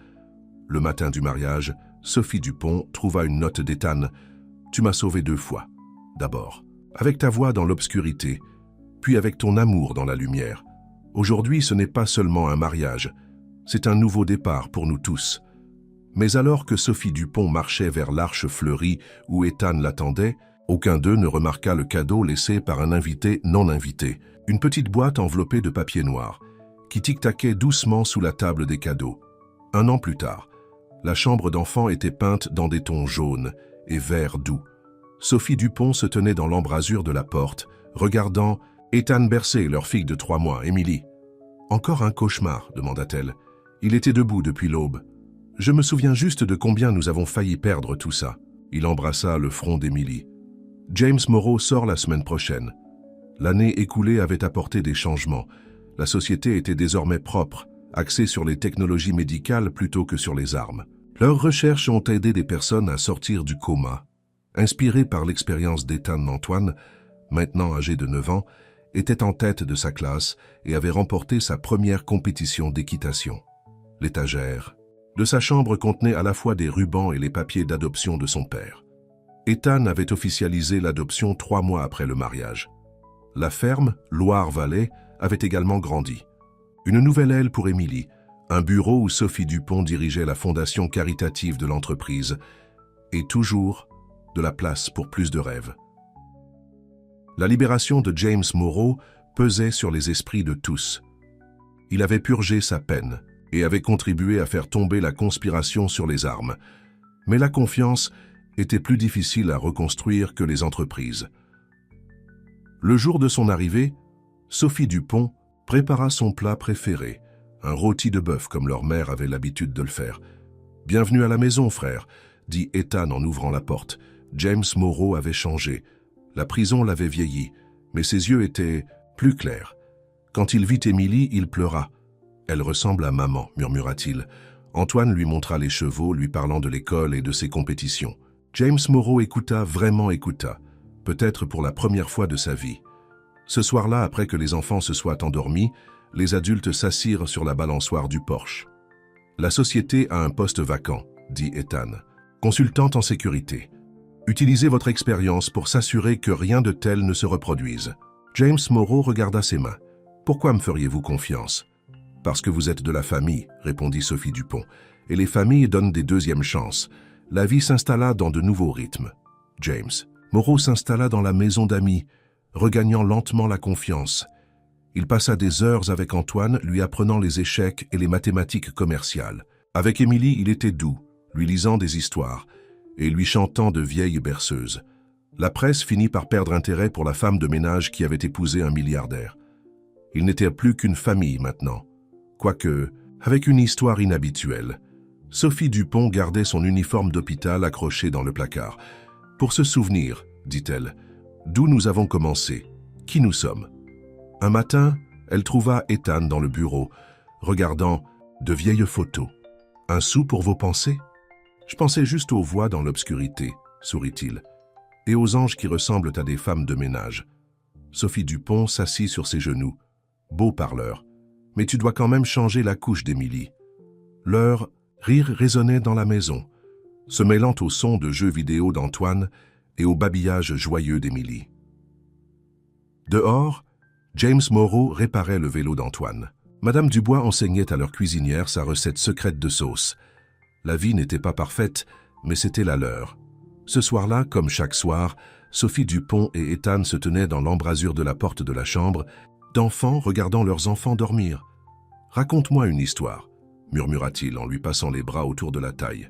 Le matin du mariage, Sophie Dupont trouva une note d'Ethan. « Tu m'as sauvé 2 fois. D'abord, avec ta voix dans l'obscurité, puis avec ton amour dans la lumière. Aujourd'hui, ce n'est pas seulement un mariage, c'est un nouveau départ pour nous tous. » Mais alors que Sophie Dupont marchait vers l'arche fleurie où Ethan l'attendait, aucun d'eux ne remarqua le cadeau laissé par un invité non invité, une petite boîte enveloppée de papier noir, qui tic-taquait doucement sous la table des cadeaux. 1 an plus tard, la chambre d'enfant était peinte dans des tons jaunes et verts doux. Sophie Dupont se tenait dans l'embrasure de la porte, regardant Ethan bercer leur fille de 3 mois, Émilie. « Encore un cauchemar ?» demanda-t-elle. Il était debout depuis l'aube. « Je me souviens juste de combien nous avons failli perdre tout ça. » Il embrassa le front d'Émilie. « James Moreau sort la semaine prochaine. » L'année écoulée avait apporté des changements. La société était désormais propre, axée sur les technologies médicales plutôt que sur les armes. Leurs recherches ont aidé des personnes à sortir du coma. Inspiré par l'expérience d'Ethan, Antoine, maintenant âgé de 9 ans, était en tête de sa classe et avait remporté sa première compétition d'équitation. L'étagère de sa chambre contenait à la fois des rubans et les papiers d'adoption de son père. Ethan avait officialisé l'adoption 3 mois après le mariage. La ferme, Loire-Vallée, avait également grandi. Une nouvelle aile pour Émilie, un bureau où Sophie Dupont dirigeait la fondation caritative de l'entreprise, et toujours de la place pour plus de rêves. La libération de James Moreau pesait sur les esprits de tous. Il avait purgé sa peine et avait contribué à faire tomber la conspiration sur les armes. Mais la confiance était plus difficile à reconstruire que les entreprises. Le jour de son arrivée, Sophie Dupont prépara son plat préféré, un rôti de bœuf comme leur mère avait l'habitude de le faire. « Bienvenue à la maison, frère », dit Ethan en ouvrant la porte. James Moreau avait changé. La prison l'avait vieilli, mais ses yeux étaient plus clairs. Quand il vit Émilie, il pleura. « Elle ressemble à maman », murmura-t-il. Antoine lui montra les chevaux, lui parlant de l'école et de ses compétitions. James Moreau écouta, vraiment écouta, peut-être pour la première fois de sa vie. Ce soir-là, après que les enfants se soient endormis, les adultes s'assirent sur la balançoire du porche. La société a un poste vacant, dit Ethan. Consultante en sécurité. Utilisez votre expérience pour s'assurer que rien de tel ne se reproduise. James Morrow regarda ses mains. Pourquoi me feriez-vous confiance? Parce que vous êtes de la famille, répondit Sophie Dupont. Et les familles donnent des deuxièmes chances. La vie s'installa dans de nouveaux rythmes. James Morrow s'installa dans la maison d'amis, regagnant lentement la confiance. Il passa des heures avec Antoine, lui apprenant les échecs et les mathématiques commerciales. Avec Émilie, il était doux, lui lisant des histoires et lui chantant de vieilles berceuses. La presse finit par perdre intérêt pour la femme de ménage qui avait épousé un milliardaire. Il n'était plus qu'une famille maintenant. Quoique, avec une histoire inhabituelle. Sophie Dupont gardait son uniforme d'hôpital accroché dans le placard. « Pour se souvenir, dit-elle, d'où nous avons commencé, qui nous sommes. » Un matin, elle trouva Ethan dans le bureau, regardant de vieilles photos. « Un sou pour vos pensées ?»« Je pensais juste aux voix dans l'obscurité, » sourit-il, « et aux anges qui ressemblent à des femmes de ménage. » Sophie Dupont s'assit sur ses genoux. « Beau parleur, mais tu dois quand même changer la couche d'Émilie. » Leur rire résonnait dans la maison, se mêlant au son de jeux vidéo d'Antoine et au babillage joyeux d'Émilie. Dehors, James Morrow réparait le vélo d'Antoine. Madame Dubois enseignait à leur cuisinière sa recette secrète de sauce. La vie n'était pas parfaite, mais c'était la leur. Ce soir-là, comme chaque soir, Sophie Dupont et Ethan se tenaient dans l'embrasure de la porte de la chambre, d'enfants regardant leurs enfants dormir. « Raconte-moi une histoire », murmura-t-il en lui passant les bras autour de la taille.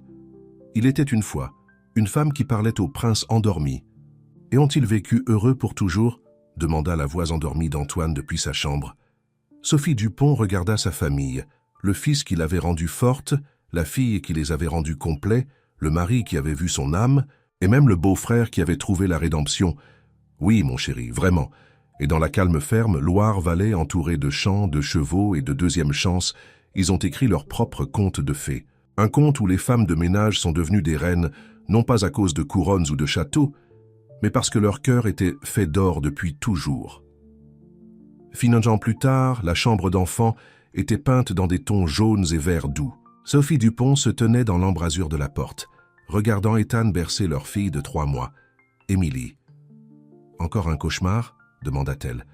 Il était une fois, une femme qui parlait au prince endormi. « Et ont-ils vécu heureux pour toujours ?» demanda la voix endormie d'Antoine depuis sa chambre. Sophie Dupont regarda sa famille, le fils qui l'avait rendue forte, la fille qui les avait rendus complets, le mari qui avait vu son âme, et même le beau-frère qui avait trouvé la rédemption. Oui, mon chéri, vraiment. Et dans la calme ferme, Loire-Vallée, entourée de champs, de chevaux et de deuxième chances, ils ont écrit leur propre conte de fées. Un conte où les femmes de ménage sont devenues des reines, non pas à cause de couronnes ou de châteaux, mais parce que leur cœur était fait d'or depuis toujours. Un an plus tard, la chambre d'enfant était peinte dans des tons jaunes et verts doux. Sophie Dupont se tenait dans l'embrasure de la porte, regardant Ethan bercer leur fille de 3 mois, Émilie. « Encore un cauchemar ?» demanda-t-elle.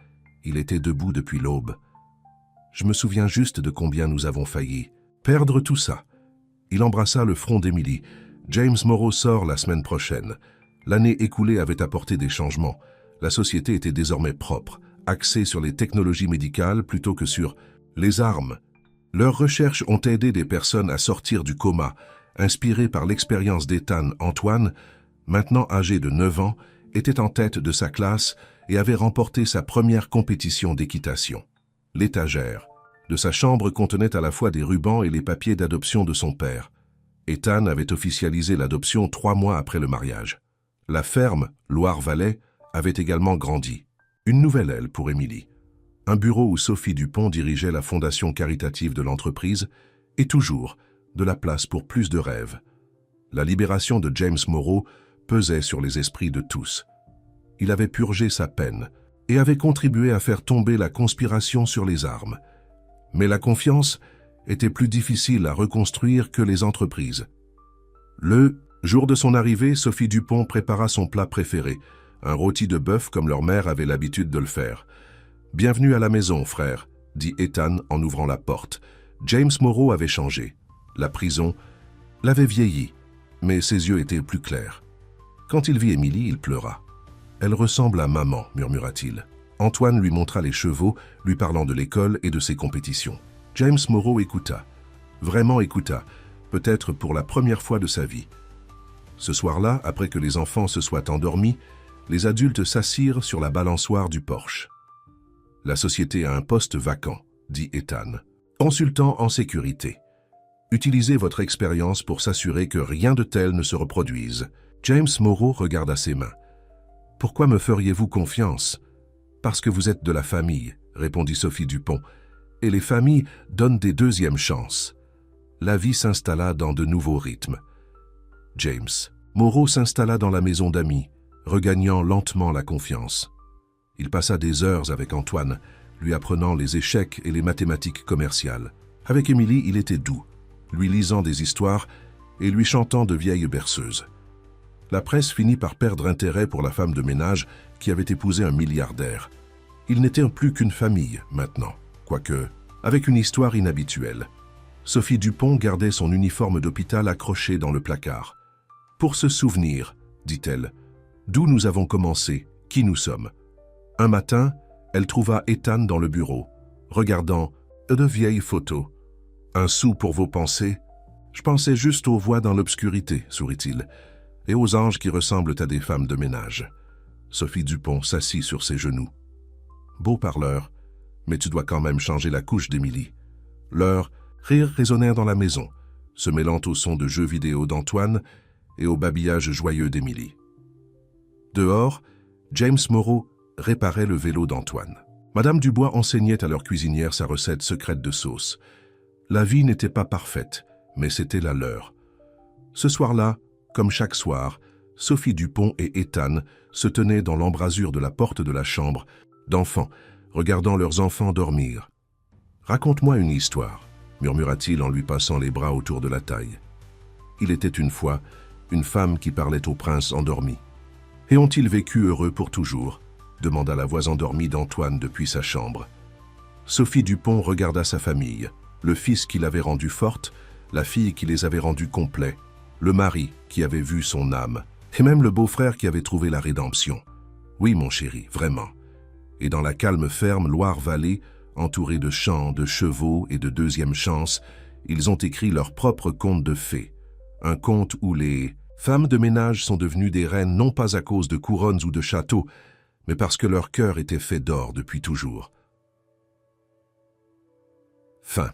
Il était debout depuis l'aube. « Je me souviens juste de combien nous avons failli. Perdre tout ça. » Il embrassa le front d'Émilie. « James Morrow sort la semaine prochaine. » L'année écoulée avait apporté des changements. La société était désormais propre, axée sur les technologies médicales plutôt que sur les armes. Leurs recherches ont aidé des personnes à sortir du coma, inspirées par l'expérience d'Ethan. Antoine, maintenant âgé de 9 ans, était en tête de sa classe et avait remporté sa première compétition d'équitation. L'étagère de sa chambre contenait à la fois des rubans et les papiers d'adoption de son père. Ethan avait officialisé l'adoption 3 mois après le mariage. La ferme, Loire-Vallée, avait également grandi. Une nouvelle aile pour Émilie. Un bureau où Sophie Dupont dirigeait la fondation caritative de l'entreprise et toujours de la place pour plus de rêves. La libération de James Morrow pesait sur les esprits de tous. Il avait purgé sa peine et avait contribué à faire tomber la conspiration sur les armes. Mais la confiance était plus difficile à reconstruire que les entreprises. Le jour de son arrivée, Sophie Dupont prépara son plat préféré, un rôti de bœuf comme leur mère avait l'habitude de le faire. « Bienvenue à la maison, frère », dit Ethan en ouvrant la porte. James Morrow avait changé. La prison l'avait vieilli, mais ses yeux étaient plus clairs. Quand il vit Émilie, il pleura. « Elle ressemble à maman », murmura-t-il. Antoine lui montra les chevaux, lui parlant de l'école et de ses compétitions. James Morrow écouta. Vraiment écouta, peut-être pour la première fois de sa vie. Ce soir-là, après que les enfants se soient endormis, les adultes s'assirent sur la balançoire du porche. « La société a un poste vacant, » dit Ethan. « Consultant en sécurité. Utilisez votre expérience pour s'assurer que rien de tel ne se reproduise. » James Morrow regarda ses mains. « Pourquoi me feriez-vous confiance ?»« Parce que vous êtes de la famille, » répondit Sophie Dupont. « Et les familles donnent des deuxièmes chances. » La vie s'installa dans de nouveaux rythmes. James Morrow s'installa dans la maison d'amis, regagnant lentement la confiance. Il passa des heures avec Antoine, lui apprenant les échecs et les mathématiques commerciales. Avec Émilie, il était doux, lui lisant des histoires et lui chantant de vieilles berceuses. La presse finit par perdre intérêt pour la femme de ménage qui avait épousé un milliardaire. Ils n'étaient plus qu'une famille maintenant, quoique avec une histoire inhabituelle. Sophie Dupont gardait son uniforme d'hôpital accroché dans le placard. « Pour se souvenir, dit-elle, d'où nous avons commencé, qui nous sommes. » Un matin, elle trouva Ethan dans le bureau, regardant de vieilles photos. « Un sou pour vos pensées? Je pensais juste aux voix dans l'obscurité, sourit-il, et aux anges qui ressemblent à des femmes de ménage. » Sophie Dupont s'assit sur ses genoux. « Beau parleur, mais tu dois quand même changer la couche d'Émilie. » Leurs rires résonnèrent dans la maison, se mêlant au son de jeux vidéo d'Antoine et au babillage joyeux d'Émilie. Dehors, James Moreau réparait le vélo d'Antoine. Madame Dubois enseignait à leur cuisinière sa recette secrète de sauce. La vie n'était pas parfaite, mais c'était la leur. Ce soir-là, comme chaque soir, Sophie Dupont et Ethan se tenaient dans l'embrasure de la porte de la chambre d'enfants, regardant leurs enfants dormir. « Raconte-moi une histoire », murmura-t-il en lui passant les bras autour de la taille. Il était une fois une femme qui parlait au prince endormi. « Et ont-ils vécu heureux pour toujours ?» demanda la voix endormie d'Antoine depuis sa chambre. Sophie Dupont regarda sa famille, le fils qui l'avait rendue forte, la fille qui les avait rendus complets, le mari qui avait vu son âme, et même le beau-frère qui avait trouvé la rédemption. Oui, mon chéri, vraiment. Et dans la calme ferme Loire-Vallée, entourée de champs, de chevaux et de deuxième chance, ils ont écrit leur propre conte de fées. Un conte où les femmes de ménage sont devenues des reines non pas à cause de couronnes ou de châteaux, mais parce que leur cœur était fait d'or depuis toujours. Fin.